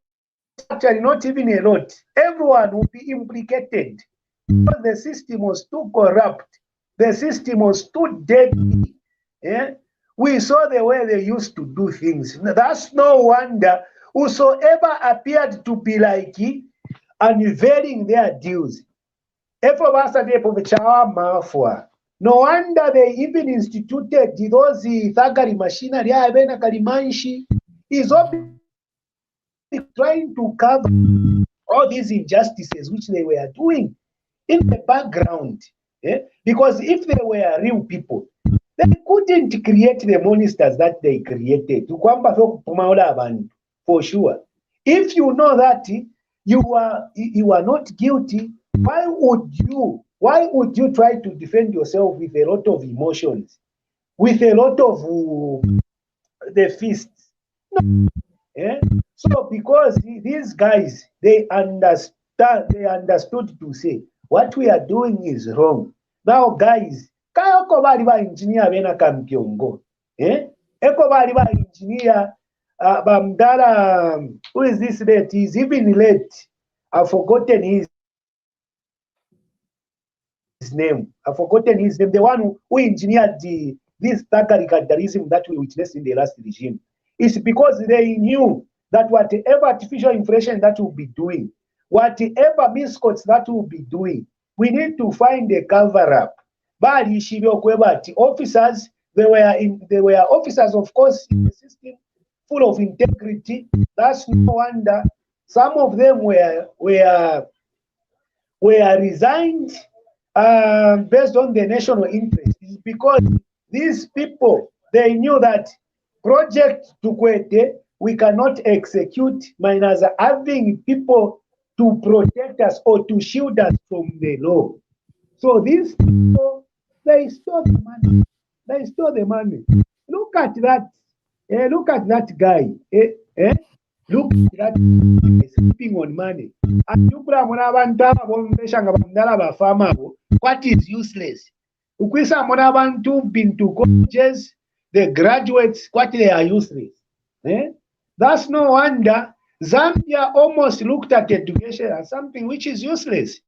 actually not even a lot, everyone will be implicated because the system was too corrupt, the system was too deadly. We saw the way they used to do things. That's no wonder whosoever appeared to be like unveiling their deals. No wonder they even instituted those thuggery machinery is trying to cover all these injustices which they were doing in the background. Because if they were real people, they couldn't create the monsters that they created. For sure. If you know that you are not guilty, why would you try to defend yourself with a lot of emotions, with a lot of the fists? No. So because these guys, they understood to say what we are doing is wrong. Now guys, kayoko bali ba engineer bena kampiongo. Eko bali ba engineer Bamdala, who is this late? He's even late. I've forgotten his name. I've forgotten his name. The one who engineered this totalitarianism that we witnessed in the last regime. It's because they knew that whatever artificial inflation that we'll be doing, whatever miscoats that we'll be doing, we need to find a cover-up. But officers, they were officers, of course, in the system, full of integrity. That's no wonder some of them were resigned based on the national interest. It's because these people, they knew that Project Tukwete, we cannot execute minus having people to protect us or to shield us from the law. So these people, they stole the money. They stole the money. Look at that. Look at that guy. Look at that guy sleeping on money. And you what is useless? Been to colleges, the graduates, what they are useless. That's no wonder Zambia almost looked at education as something which is useless.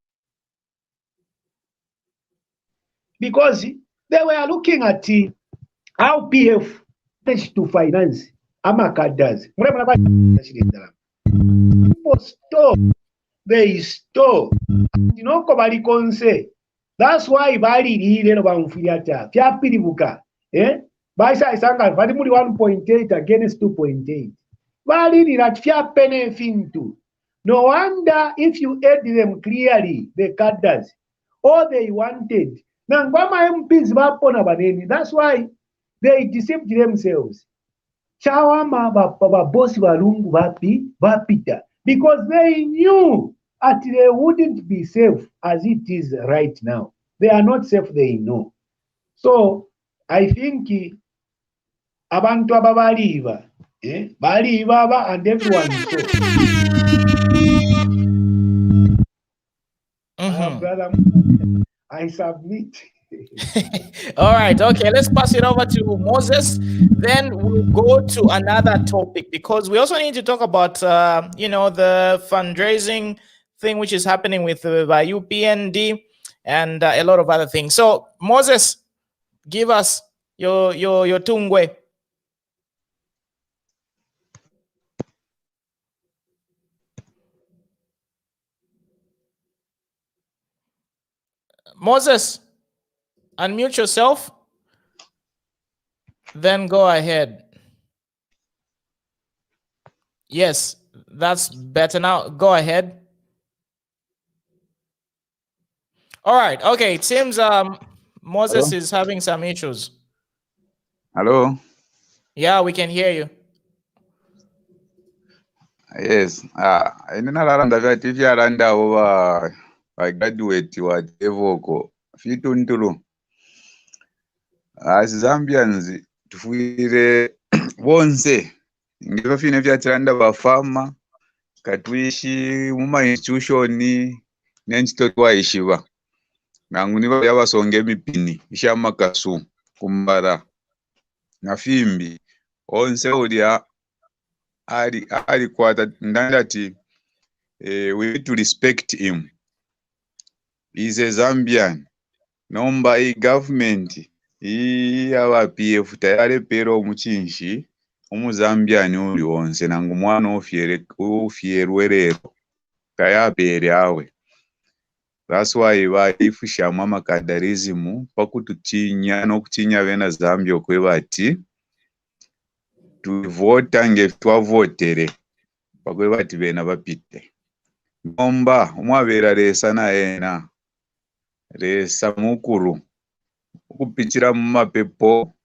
Because they were looking at how PF managed to finance Amakadas. People stole, they stole. You know, that's why Bali Lero Bamfiata, Piapiribuka, Baisa Isanga, Vadimuri 1.8 against 2.8. Bali at Fiapene Fintu. No wonder if you add them clearly, the cadres, all they wanted. Nangwama MPs Bapona Baneni, that's why they deceived themselves. Chawama boss Lungu Bapita, because they knew that they wouldn't be safe as it is right now. They are not safe, they know. So I think abantu ababaliva, baliva and everyone brother, I submit. All right, okay, let's pass it over to Moses. Then we'll go to another topic because we also need to talk about, the fundraising thing which is happening with by UPND and a lot of other things. So, Moses, give us your tungwe. Moses, unmute yourself, then go ahead. Yes, that's better now. Go ahead. All right. Okay. It seems Moses Hello? is having some issues. Hello? Yeah, we can hear you. Yes. Inenaranda vyati vyaranda over graduate wa evoko fituntulu. As Zambians tufuire bonse ngiva fine vyatiranda vafama katwishi muma institutioni nenchitotwa ishiva nangu niva yavasonge mipini ishamakasu kumbara na fimbi onse ulia ali kwata ndandati we need to respect him. He's a Zambian. Nomba I government ava PF tayari pero muchinshi umuzambian uli wonse nangu mwana ufierwerero tayapere awe. That's why vaifushamwa makadarism pakututinya nokutinya vena Zambia kwevati tuvota ngetwavotere pakwevati vena vapite. Nomba umwavera resa naena resa mukuru ukupitira mumapepo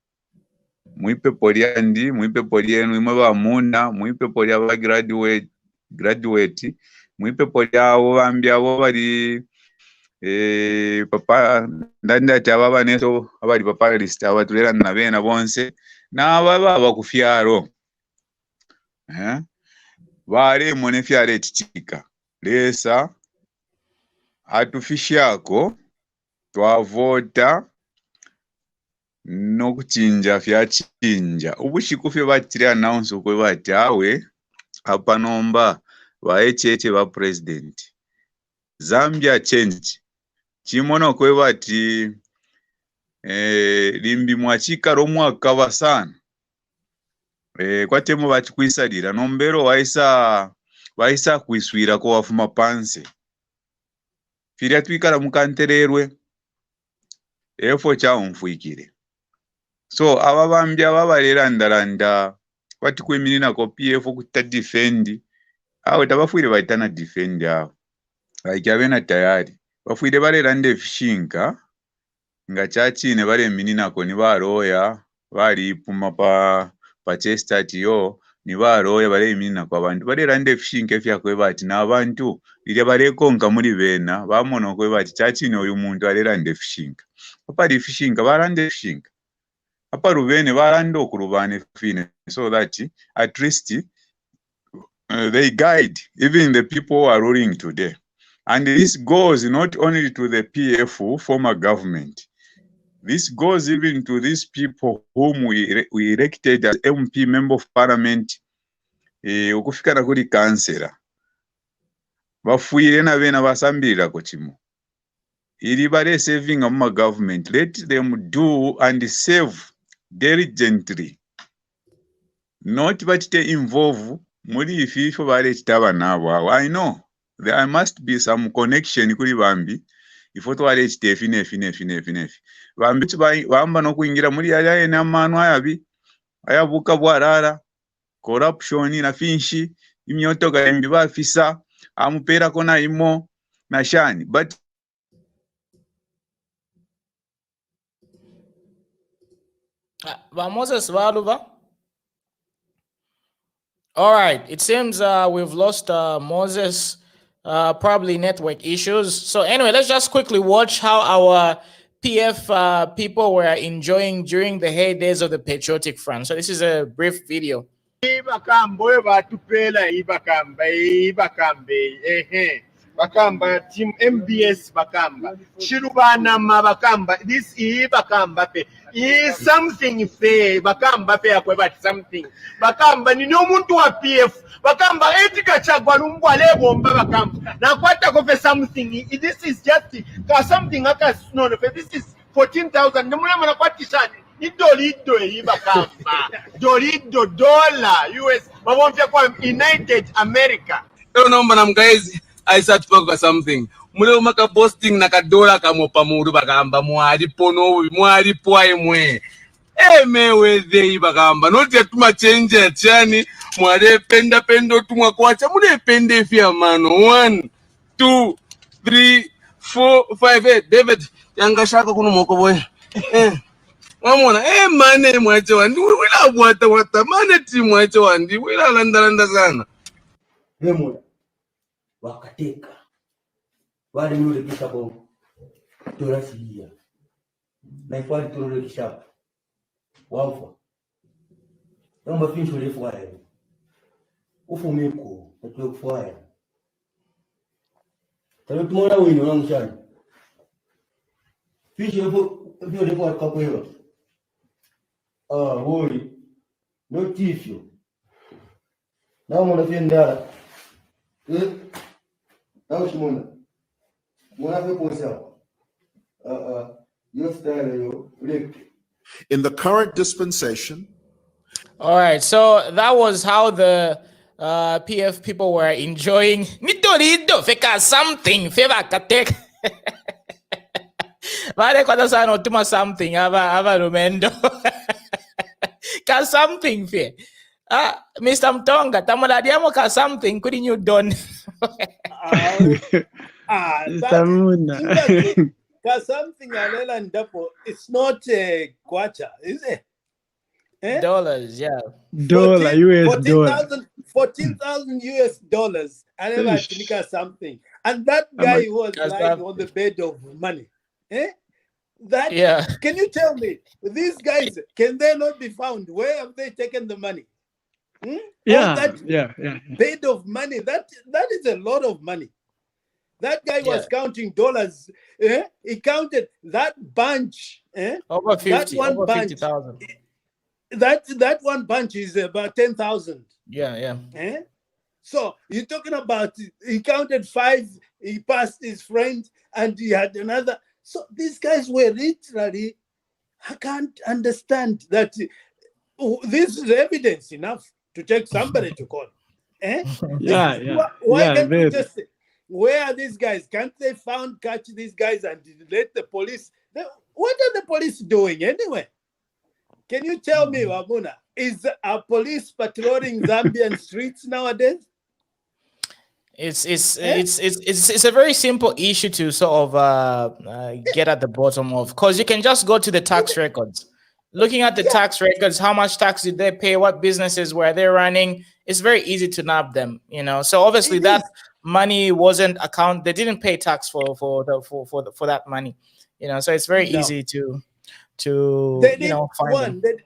muipepo lyandi muipepo lyenu imwe vamuna muipepo lya va graduate muipepo lyavo vambi avo vari papa ndandati ava vaneso avari papa list ava tulera na vena vonse nava vava kufyaro vari mune fyaro etichika resa atufishyako twavota nokuchinja fyachinja ubushikufe vatiri announce ukwe vati awe apa nomba vaecheche va president Zambia change chimono kwe vati limbi mwachika romwaka vasana kwatemo vati kuisadira nombero vaisa kuiswira ko wafuma panse firia twikara mukantererwe efo chaumfuikire. So ava vambi ava valeranda kwati kweminina ko PF kuta defend awe tavafuire vaitana defend avo vaikavena tayari vafuire valerande fishinga ngachachine vareminina ko ni varoya varipuma pa chestati yo ni varoya vareminina ko abantu valerande fishinga fyakwe vati navantu ile varekonga muri vena vamona kwe vati chachine uyu muntu alerande fishinga apari fishinga varande fishinga apa ruvene varando kuruvane fine so that at least they guide even the people who are ruling today. And this goes not only to the PF former government, this goes even to these people whom we elected as MP member of parliament ukufika na kuri kansela vafuire na vena vasambirira kochimo ili vare saving of government. Let them do and save diligently, not vatite involve muri ififo vare chitava navo. I know there must be some connection kuri vambi ifo tware chitefi nefi vambi vamba nokuingira muri yaya ena mano ayavi ayavuka bwarara corruption na finshi imyotoka embi vafisa amupera kona imo na shani but Moses Valuva. All right. It seems we've lost Moses, probably network issues. So anyway, let's just quickly watch how our PF people were enjoying during the heydays of the Patriotic Front. So this is a brief video. Bakamba team MBS Bakamba Shirubana Bakamba this Bakamba pe is something fair Bakamba pe akweba something Bakamba ni no muntu wa PF Bakamba etika chagwa lumbwa lebomba Bakamba na kwata ko something this is just something aka no this is 14,000 nemulema na kwatishani idolido Bakamba dolido dollar US babomvya kwa United America nomba na mkaezi I start talking something. Mule maka posting na kadola kamo pamuru bagamba mwari pono mwari poa imwe. Mewe dhei bagamba. Not yet tuma change chani. mwade penda pendo tumwa kwacha mune pende fia mano 1 2 3 4 5 David yanga shaka kuno moko boy Mamona, mane mwache wandi, wila wata, mane ti mwache wandi, wila landa sana. Mwana, wakateka. Wale yule kisha bongo. Turasilia. Na ifwali turule kisha. Wafa. Yamba finsho lefu wale. Ufu miko, natuwe kufuaya. Talo tumona wini, wana mshani. Finsho lefu wale kakwewa. Woi, no tifio. Na mwana fiendala. Na ushimuna. Mwana fe posa. Your style, yo. In the current dispensation. All right, so that was how the PF people were enjoying. Nitorido feka something favor katek. Vale kwata sana utuma something ava rumendo. Ka something fe. Mr. Mtonga, tamuladiamo ka something couldn't you done? Something alela ndapo. It's not kwacha, is it? Dollars, yeah. Dollar, US dollar. 14,000 US dollars. I never think something. And that guy was lying on the bed of money. That, yeah. Can you tell me, these guys, can they not be found? Where have they taken the money? Yeah, yeah. Bed of money, that is a lot of money. That guy was counting dollars. He counted that bunch. Over 50, that one over bunch, 50,000. That one bunch is about 10,000. Yeah. So you're talking about, he counted 5, he passed his friend, and he had another. So these guys were literally, I can't understand that. This is evidence enough to take somebody to court. Yeah. Why can't you just say, where are these guys? Can't they catch these guys and let the police? What are the police doing anyway? Can you tell me, Wabuna, is our police patrolling Zambian streets nowadays? It's a very simple issue to sort of get at the bottom of, because you can just go to the tax records. Looking at the tax records, how much tax did they pay? What businesses were they running? It's very easy to nab them, you know. So obviously that money wasn't they didn't pay tax for that money, you know. So it's very easy to find them.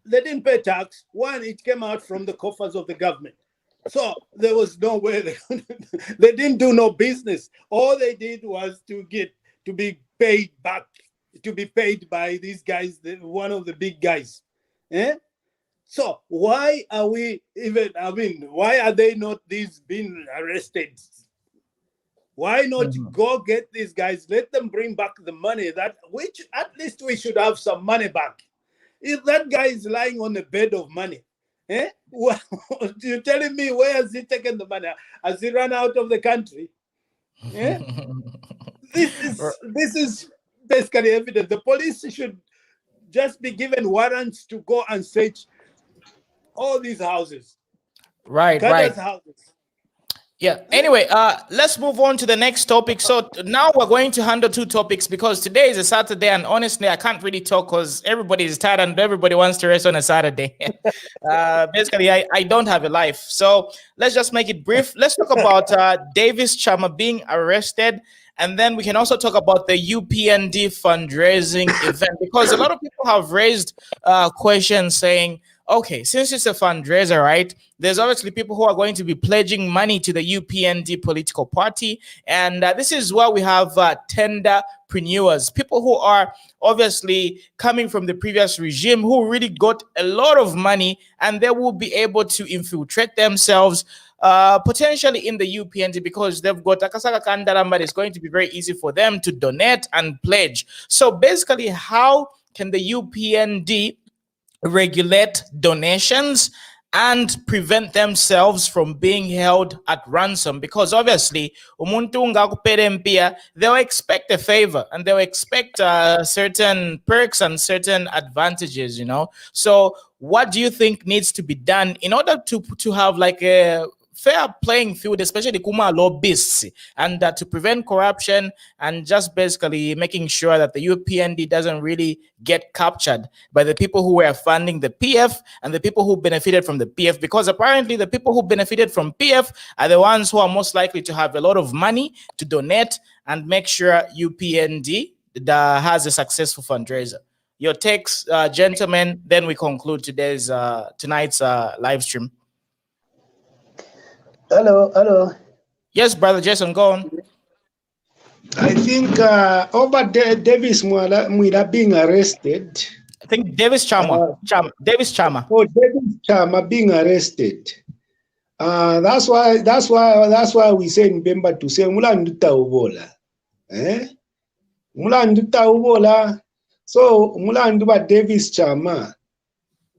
They didn't pay tax. One, it came out from the coffers of the government. So there was no way they didn't do no business. All they did was to be paid back, to be paid by these guys, one of the big guys. So why are why are they not being arrested? Why not go get these guys, let them bring back the money, which at least we should have some money back. If that guy is lying on a bed of money, well, you're telling me where has he taken the money? Has he run out of the country? This is basically evidence. The police should just be given warrants to go and search all these houses. Right. Houses. Yeah. Anyway, let's move on to the next topic. So now we're going to handle 2 topics because today is a Saturday, and honestly, I can't really talk because everybody is tired and everybody wants to rest on a Saturday. Basically, I don't have a life. So let's just make it brief. Let's talk about Davies Chama being arrested. And then we can also talk about the UPND fundraising event, because a lot of people have raised questions saying, okay, since it's a fundraiser, right, there's obviously people who are going to be pledging money to the UPND political party. And this is where we have tenderpreneurs, people who are obviously coming from the previous regime who really got a lot of money, and they will be able to infiltrate themselves potentially in the UPND because they've got Akasaka Kandaramba. It's going to be very easy for them to donate and pledge. So basically, how can the UPND regulate donations and prevent themselves from being held at ransom, because obviously umuntu ngakupere mpia, they'll expect a favor and they'll expect certain perks and certain advantages, you know. So what do you think needs to be done in order to have like a fair playing field, especially kuma lobbyists, and to prevent corruption and just basically making sure that the UPND doesn't really get captured by the people who were funding the PF and the people who benefited from the PF? Because apparently the people who benefited from PF are the ones who are most likely to have a lot of money to donate and make sure UPND has a successful fundraiser. Your takes, gentlemen, then we conclude tonight's live stream. Hello. Yes, brother Jason, go on. I think over there, Davies Mwamba being arrested. I think Davies Chama. Davies Chama. Oh, Davies Chama being arrested. That's why we say in Bemba to say Mulanduta Ubola. Mulanduta Ubola. So Mulanduba Davies Chama.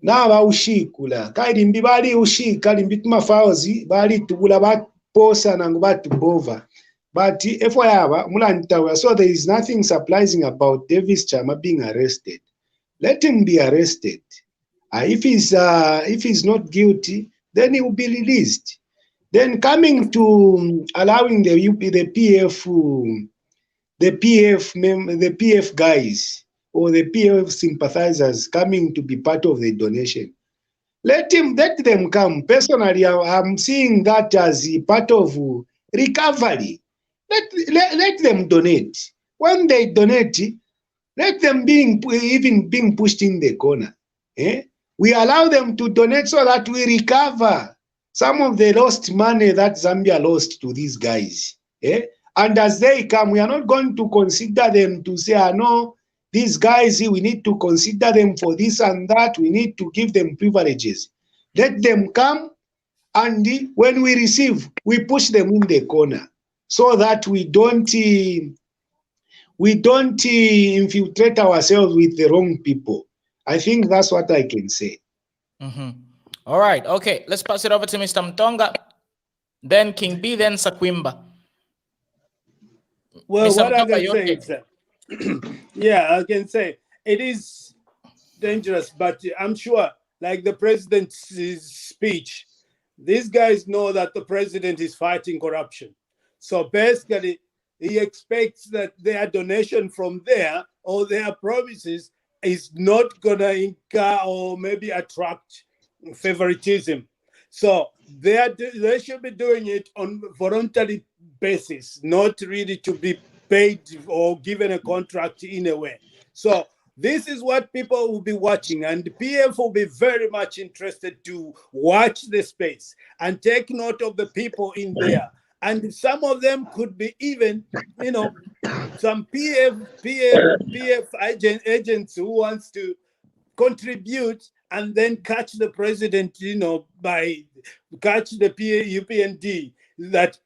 Na ba ushikula kaidimbi bali ushika limbituma faozi bali tubula ba posa na ngubatu bova, but FYI mulantawa. So there is nothing surprising about Davies Chama being arrested. Let him be arrested. If he's not guilty, then he will be released. Then coming to allowing the PF guys or the PF sympathizers coming to be part of the donation. Let them come. Personally, I'm seeing that as a part of recovery. Let them donate. When they donate, let them even being pushed in the corner. We allow them to donate so that we recover some of the lost money that Zambia lost to these guys. And as they come, we are not going to consider them to say, no, these guys, we need to consider them for this and that. We need to give them privileges. Let them come, and when we receive, we push them in the corner so that we don't infiltrate ourselves with the wrong people. I think that's what I can say. All right. Okay. Let's pass it over to Mr. Mtonga, then King B, then Sakwimba. Well, Mr. what I Mtonga, can say is that, yeah, I can say it is dangerous, but I'm sure, like the president's speech, these guys know that the president is fighting corruption. So basically, he expects that their donation from there or their promises is not going to incur or maybe attract favoritism. So they should be doing it on voluntary basis, not really to be paid or given a contract in a way. So this is what people will be watching, and the PF will be very much interested to watch the space and take note of the people in there. And some of them could be even, some PF agents who wants to contribute and then catch the president, by catch the UPND that,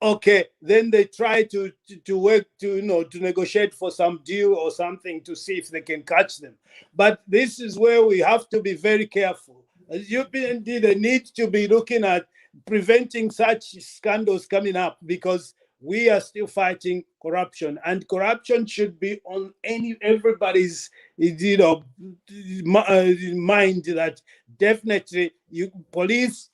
okay, then they try to work to negotiate for some deal or something to see if they can catch them. But this is where we have to be very careful. As UPND, they need to be looking at preventing such scandals coming up, because we are still fighting corruption, and corruption should be on everybody's mind. That definitely police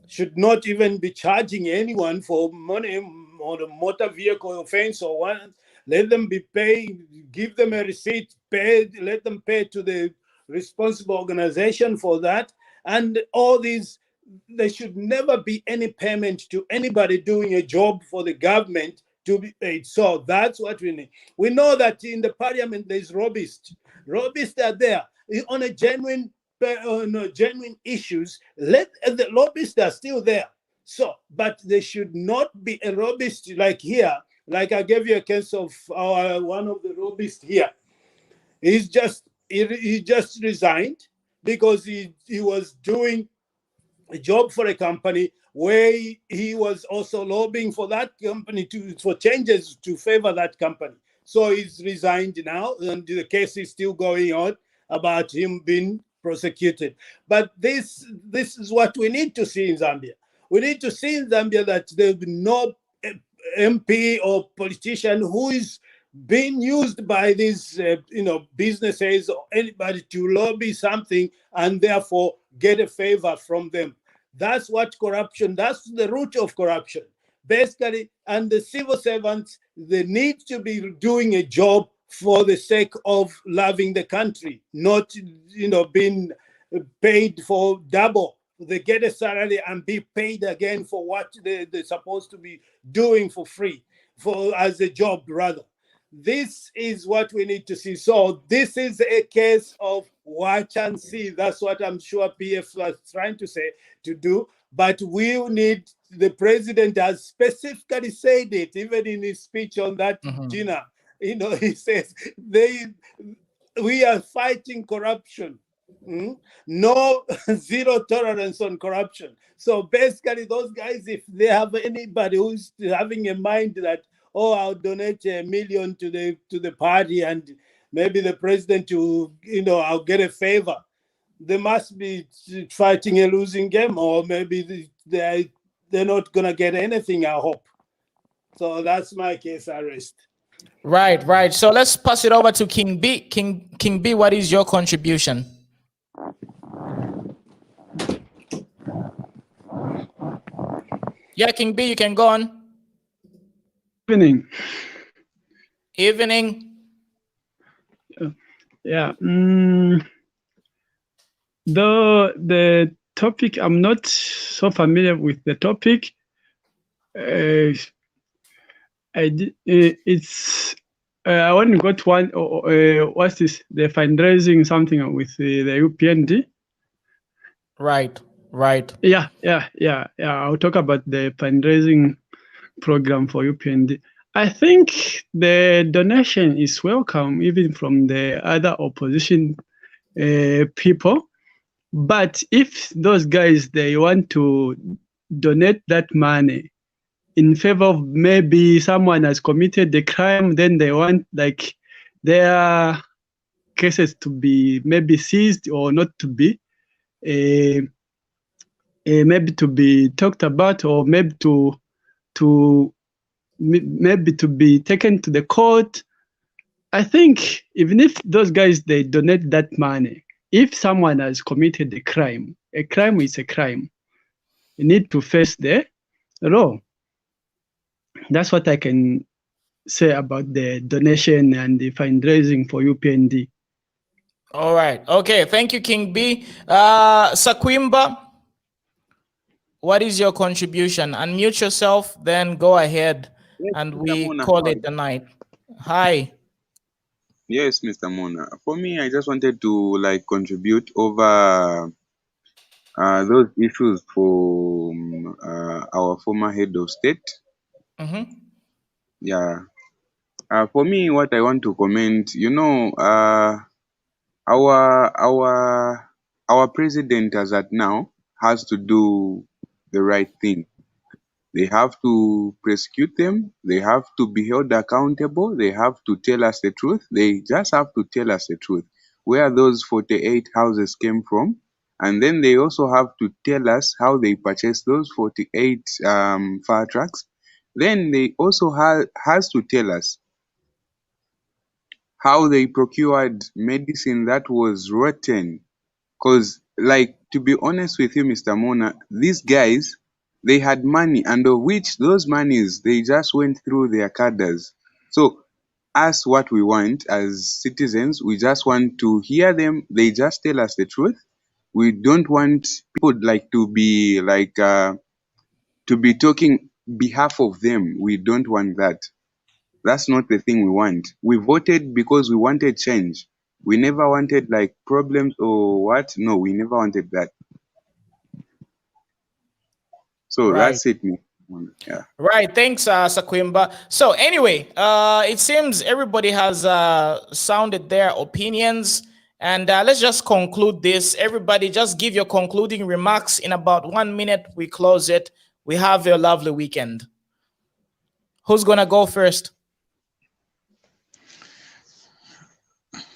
should not even be charging anyone for money on a motor vehicle offense or one. Let them be paid, give them a receipt, let them pay to the responsible organization for that. And all these, there should never be any payment to anybody doing a job for the government to be paid. So that's what we need. We know that in the parliament there's lobbyists. Lobbyists are there on a genuine issues. Let the lobbyists are still there. So, but there should not be a lobbyist like here. Like I gave you a case of one of the lobbyists here. He just resigned because he was doing a job for a company where he was also lobbying for that company for changes to favor that company. So he's resigned now, and the case is still going on about him being prosecuted. But this is what we need to see in Zambia. We need to see in Zambia that there will be no MP or politician who is being used by these businesses or anybody to lobby something and therefore get a favor from them. That's what corruption, that's the root of corruption. Basically, and the civil servants, they need to be doing a job for the sake of loving the country, not being paid for double. They get a salary and be paid again for what they're supposed to be doing for free, as a job rather. This is what we need to see. So this is a case of watch and see. That's what I'm sure PF was trying to say to do. But we need, the president has specifically said it, even in his speech on that dinner. He says we are fighting corruption. No, zero tolerance on corruption. So basically, those guys, if they have anybody who's having a mind that, oh, I'll donate $1 million to the party and maybe the president to, I'll get a favor, they must be fighting a losing game, or maybe they're not gonna get anything, I hope. So that's my case arrest. Right. So let's pass it over to King B. King B, what is your contribution? Yeah, King B, you can go on. Evening. Yeah. Though the topic, I'm not so familiar with the topic. I only got one. What's this? The fundraising something with the UPND. Right. Yeah. I'll talk about the fundraising program for UPND. I think the donation is welcome, even from the other opposition people. But if those guys, they want to donate that money in favor of maybe someone has committed the crime, then they want like their cases to be maybe seized or not to be, maybe to be talked about, or maybe to be taken to the court. I think even if those guys, they donate that money, if someone has committed a crime is a crime. You need to face the law. That's what I can say about the donation and the fundraising for UPND. All right. Okay. Thank you, King B. Sakwimba, what is your contribution? Unmute yourself, then go ahead, and we call it a night. Hi. Yes, Mr. Mona. For me, I just wanted to contribute over those issues for our former head of state. Yeah. For me, what I want to comment, our president as at now has to do the right thing. They have to prosecute them. They have to be held accountable. They have to tell us the truth. They just have to tell us the truth, where those 48 houses came from. And then they also have to tell us how they purchased those 48 fire trucks. Then they also has to tell us how they procured medicine that was rotten. Because, to be honest with you, Mr. Mona, these guys, they had money, and of which those monies, they just went through their cadres. So, us, what we want as citizens, we just want to hear them. They just tell us the truth. We don't want people to be talking behalf of them. We don't want that. That's not the thing we want. We voted because we wanted change. We never wanted problems or what. No, we never wanted that. So that's it. Yeah. Right. Thanks, Sakwimba. So anyway, it seems everybody has sounded their opinions, and let's just conclude this. Everybody, just give your concluding remarks. In about 1 minute, we close it. We have a lovely weekend. Who's gonna go first?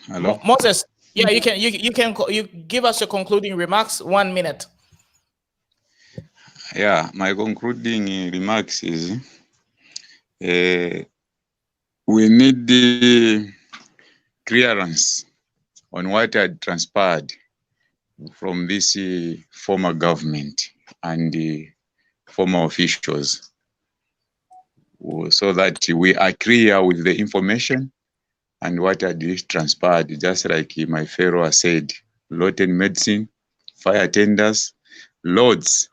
Hello, Moses. Yeah, you give us your concluding remarks. 1 minute. Yeah, my concluding remarks is we need the clearance on what had transpired from this former government and the former officials, so that we are clear with the information and what had transpired, just like my fellow said, Loten medicine, fire tenders, loads,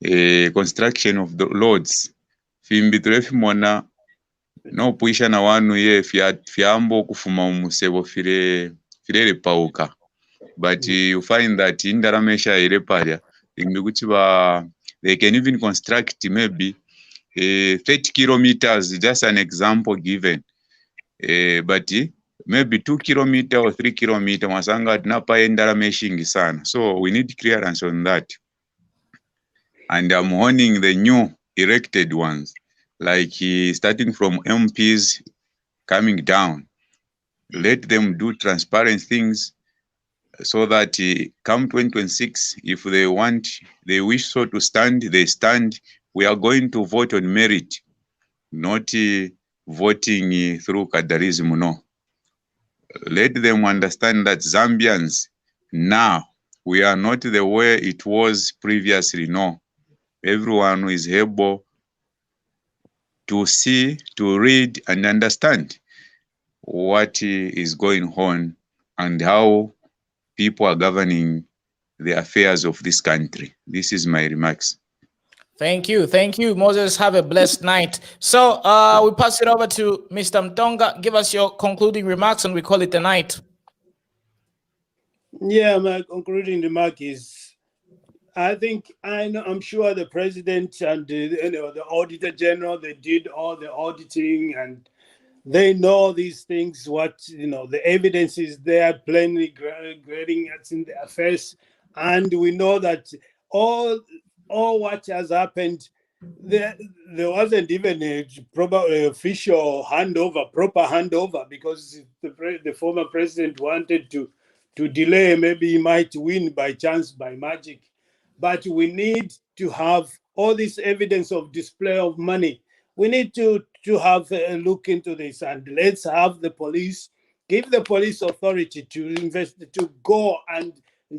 construction of the loads. Fimbi tulefimona no puisha na wanu ye fiambo kufuma umusebo firere pauka. But you find that in Daramesha Ireparia, they can even construct maybe 30 kilometers, just an example given. But maybe 2 kilometers or 3 kilometers, Masanga Napa in Darameshing sana. So we need clearance on that. And I'm warning the new elected ones, like starting from MPs coming down. Let them do transparent things, so that come 2026, if they wish so to stand, they stand. We are going to vote on merit, not voting through Kadarism, no. Let them understand that Zambians, now, we are not the way it was previously, no. Everyone is able to see, to read, and understand what is going on and how people are governing the affairs of this country. This is my remarks. Thank you, Moses. Have a blessed night. So we pass it over to Mr. Mtonga. Give us your concluding remarks, and we call it a night. Yeah, my concluding remark is, I'm sure the president and the auditor general, they did all the auditing and they know these things, the evidence is there plainly grading us in the affairs. And we know that all what has happened, there wasn't even a proper official proper handover, because the former president wanted to delay. Maybe he might win by chance, by magic. But we need to have all this evidence of display of money. We need to have a look into this, and let's have the police, give the police authority to go and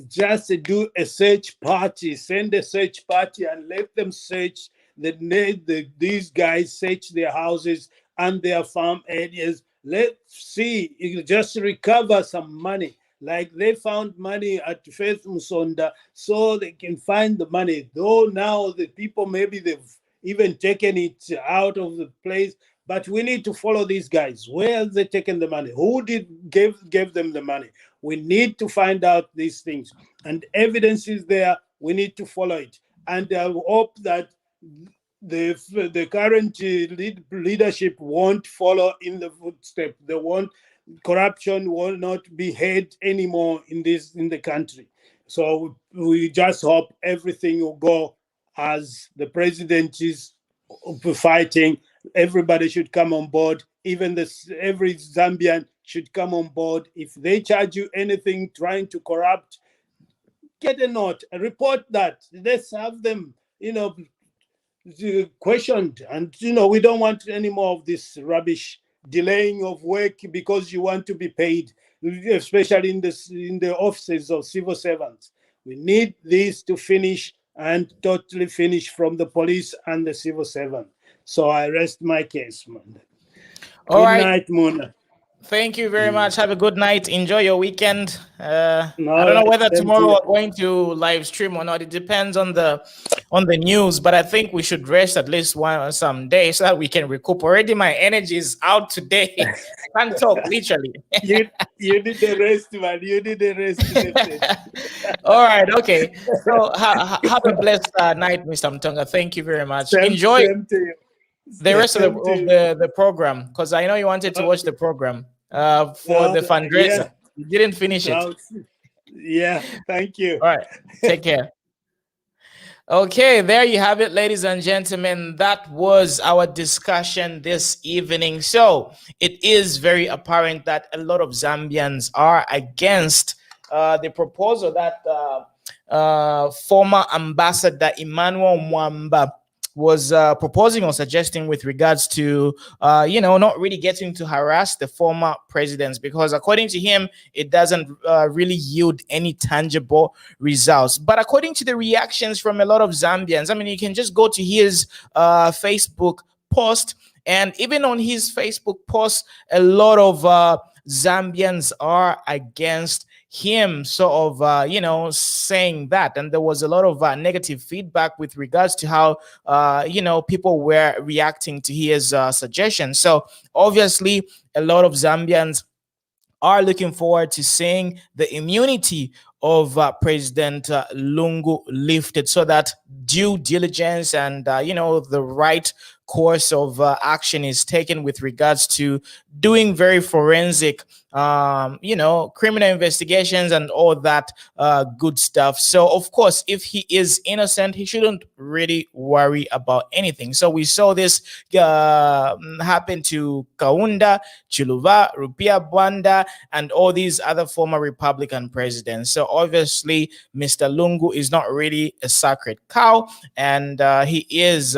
just do a search party, send a search party and let them search these guys, search their houses and their farm areas. Let's see, just recover some money. Like they found money at Faith Musonda, so they can find the money. Though now the people, maybe they've even taken it out of the place, but we need to follow these guys. Where have they taken the money? Who gave them the money? We need to find out these things, and evidence is there. We need to follow it, and I hope that the current leadership won't follow in the footsteps. They won't. Corruption will not be heard anymore in the country. So we just hope everything will go as the president is fighting. Everybody should come on board. Even every Zambian should come on board. If they charge you anything trying to corrupt, get a note, report that. Let's have them, questioned. And we don't want any more of this rubbish. Delaying of work because you want to be paid, especially in the offices of civil servants. We need this to finish and totally finish from the police and the civil servant. So I rest my case, man. All right. Good night, Muna. Thank you very much. Have a good night. Enjoy your weekend. I don't know whether tomorrow we're going to live stream or not. It depends on the news, but I think we should rest at least some days so that we can recoup. Already my energy is out today. I can't talk, literally. You did the rest, man. You did the rest. All right, okay. So have a blessed night, Mr. Mtonga. Thank you very much. Enjoy the rest of the program, because I know you wanted to watch the program for the fundraiser. Yeah. You didn't finish it. Yeah, thank you. All right, take care. Okay, there you have it, ladies and gentlemen. That was our discussion this evening. So it is very apparent that a lot of Zambians are against the proposal that former Ambassador Emmanuel Mwamba was proposing or suggesting with regards to, not really getting to harass the former presidents, because according to him, it doesn't really yield any tangible results. But according to the reactions from a lot of Zambians, I mean, you can just go to his Facebook post, and even on his Facebook post, a lot of Zambians are against him sort of saying that, and there was a lot of negative feedback with regards to how people were reacting to his suggestion. So obviously a lot of Zambians are looking forward to seeing the immunity of President Lungu lifted, so that due diligence and the right course of action is taken with regards to doing very forensic criminal investigations and all that good stuff. So of course, if he is innocent, he shouldn't really worry about anything. So we saw this happen to Kaunda, Chiluba, Rupia Bwanda, and all these other former Republican presidents. So obviously, Mr. Lungu is not really a sacred cow, and he is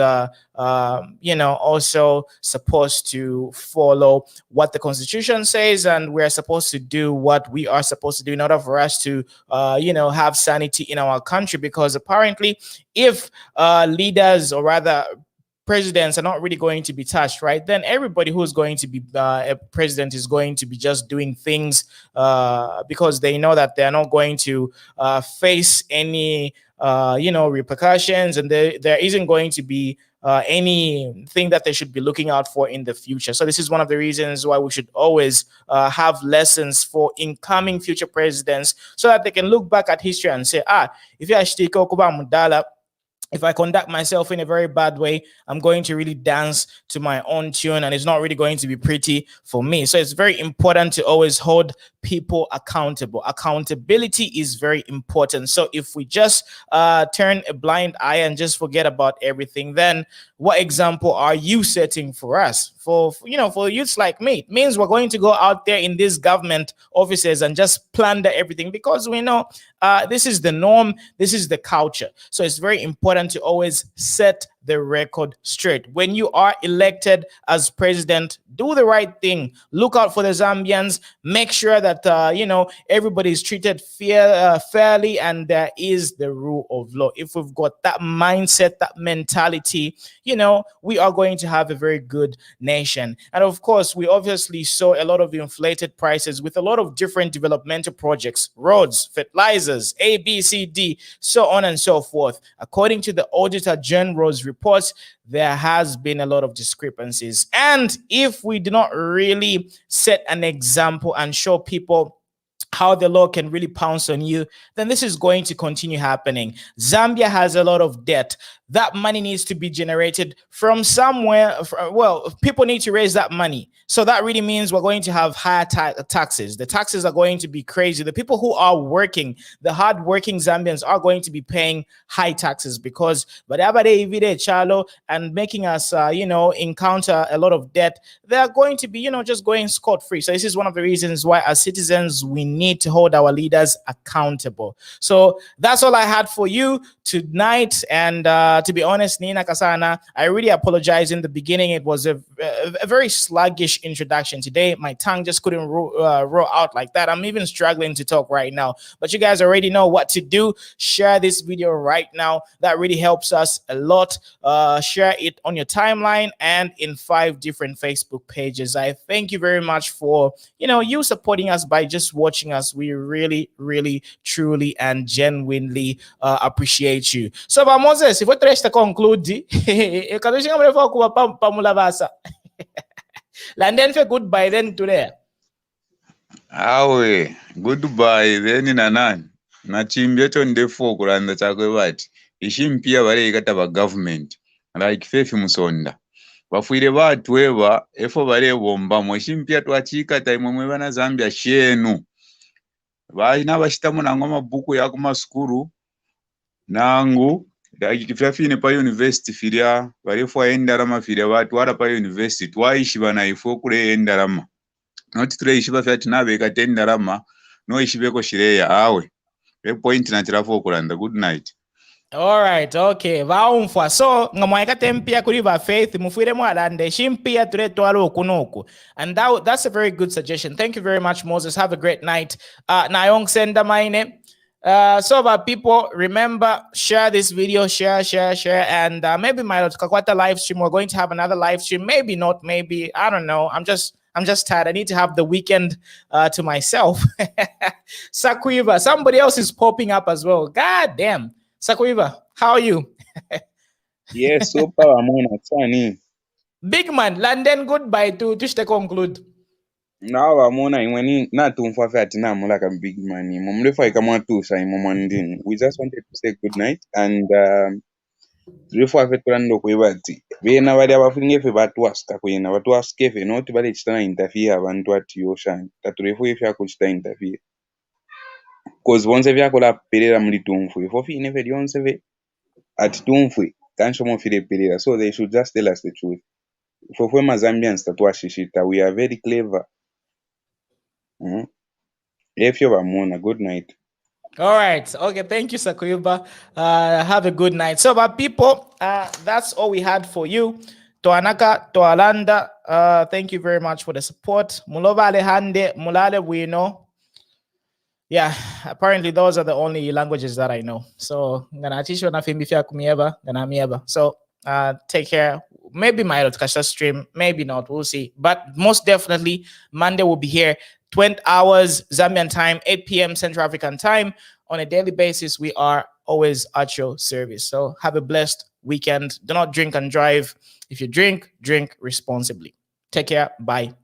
also supposed to follow what the Constitution says, and we're supposed to do what we are supposed to do in order for us to have sanity in our country. Because apparently, if leaders, or rather presidents, are not really going to be touched, right, then everybody who's going to be a president is going to be just doing things because they know that they're not going to face any repercussions, and there isn't going to be anything that they should be looking out for in the future. So this is one of the reasons why we should always have lessons for incoming future presidents, so that they can look back at history and say, if you actually Mudala, if I conduct myself in a very bad way, I'm going to really dance to my own tune, and it's not really going to be pretty for me. So it's very important to always hold people accountable. Accountability is very important. So if we just turn a blind eye and just forget about everything, then what example are you setting for us? For youths like me, it means we're going to go out there in these government offices and just plunder everything, because we know this is the norm, this is the culture. So it's very important to always set the record straight. When you are elected as president, do the right thing. Look out for the Zambians. Make sure that everybody is treated fairly, and there is the rule of law. If we've got that mindset, that mentality, we are going to have a very good nation. And of course, we obviously saw a lot of inflated prices with a lot of different developmental projects, roads, fertilizers, A, B, C, D, so on and so forth. According to the Auditor General's reports, there has been a lot of discrepancies. And if we do not really set an example and show people how the law can really pounce on you, then this is going to continue happening. Zambia has a lot of debt. That money needs to be generated from somewhere. Well, people need to raise that money. So that really means we're going to have higher taxes. The taxes are going to be crazy. The people who are working, the hard-working Zambians, are going to be paying high taxes, because whatever they chalo and making us, encounter a lot of debt, they're going to be, just going scot-free. So this is one of the reasons why, as citizens, we need to hold our leaders accountable. So that's all I had for you tonight. And to be honest, Nina Kasana, I really apologize in the beginning. It was a very sluggish introduction today. My tongue just couldn't roll out like that. I'm even struggling to talk right now. But you guys already know what to do. Share this video right now. That really helps us a lot. Share it on your timeline and in 5 different Facebook pages. I thank you very much for, you supporting us by just watching us. We really, really, truly, and genuinely appreciate you. So, Moses, if we try to conclude, London for goodbye then today. Awe, goodbye then nanan. Na chimbyeto ndefo kulanda chakwe bati. Ishimpia bale ikataba government. Like fefi musonda. Bafuire batu eba efo bale bomba mwishimpia twachika taimwe mwana Zambia shenu. Baina bashitamu na ngoma buku ya kuma skuru nangu Ifafine pa university filia balefu endarama filia watu wala pa university twaishi bana ifo kule endarama not tule ishi bafati nabe katendarama no ishi beko shireya awe be point na tirafo kulanda. Good night. All right, okay. Vaumfwa. So, ngamwaika tempia kuriva faith, mufire mwalande, shimpia turetwalo kunoku. And that's a very good suggestion. Thank you very much, Moses. Have a great night. Nayong senda maine. So people, remember, share this video, share, and maybe my Kakwata live stream. We're going to have another live stream. Maybe not, maybe, I don't know. I'm just tired. I need to have the weekend to myself. Sakuiva, somebody else is popping up as well. God damn. Sakuiva, how are you? Yes, super amona tsani. Big man, London goodbye to conclude. Now amona imweni na tumfa fati na mula ka big man. Mumlefa ikamwa tu sa imomandin. We just wanted to say good night and refa fetulando kwebati. Bena bali abafunye fe batwaska kwena batwaske fe not bali chitana interfere abantu ati yoshan. Taturefu ifya kuchita interfere. Cause once vya kola perera muli tumfu. Ifo fi nefe dionse ve at tumfu. Can't show more. So they should just tell us the truth. For Zambians that shishita, we are very clever. If you are Mona, good night. All right. Okay. Thank you, Sakuiba. Have a good night. So, but people, that's all we had for you. Toanaka, Toalanda, thank you very much for the support. Mulova Alehande, Mulale Wino. Yeah, apparently those are the only languages that I know. So, so take care. Maybe my Kasha stream, maybe not. We'll see. But most definitely, Monday will be here, 20 hours Zambian time, 8 p.m. Central African time. On a daily basis, we are always at your service. So have a blessed weekend. Do not drink and drive. If you drink, drink responsibly. Take care. Bye.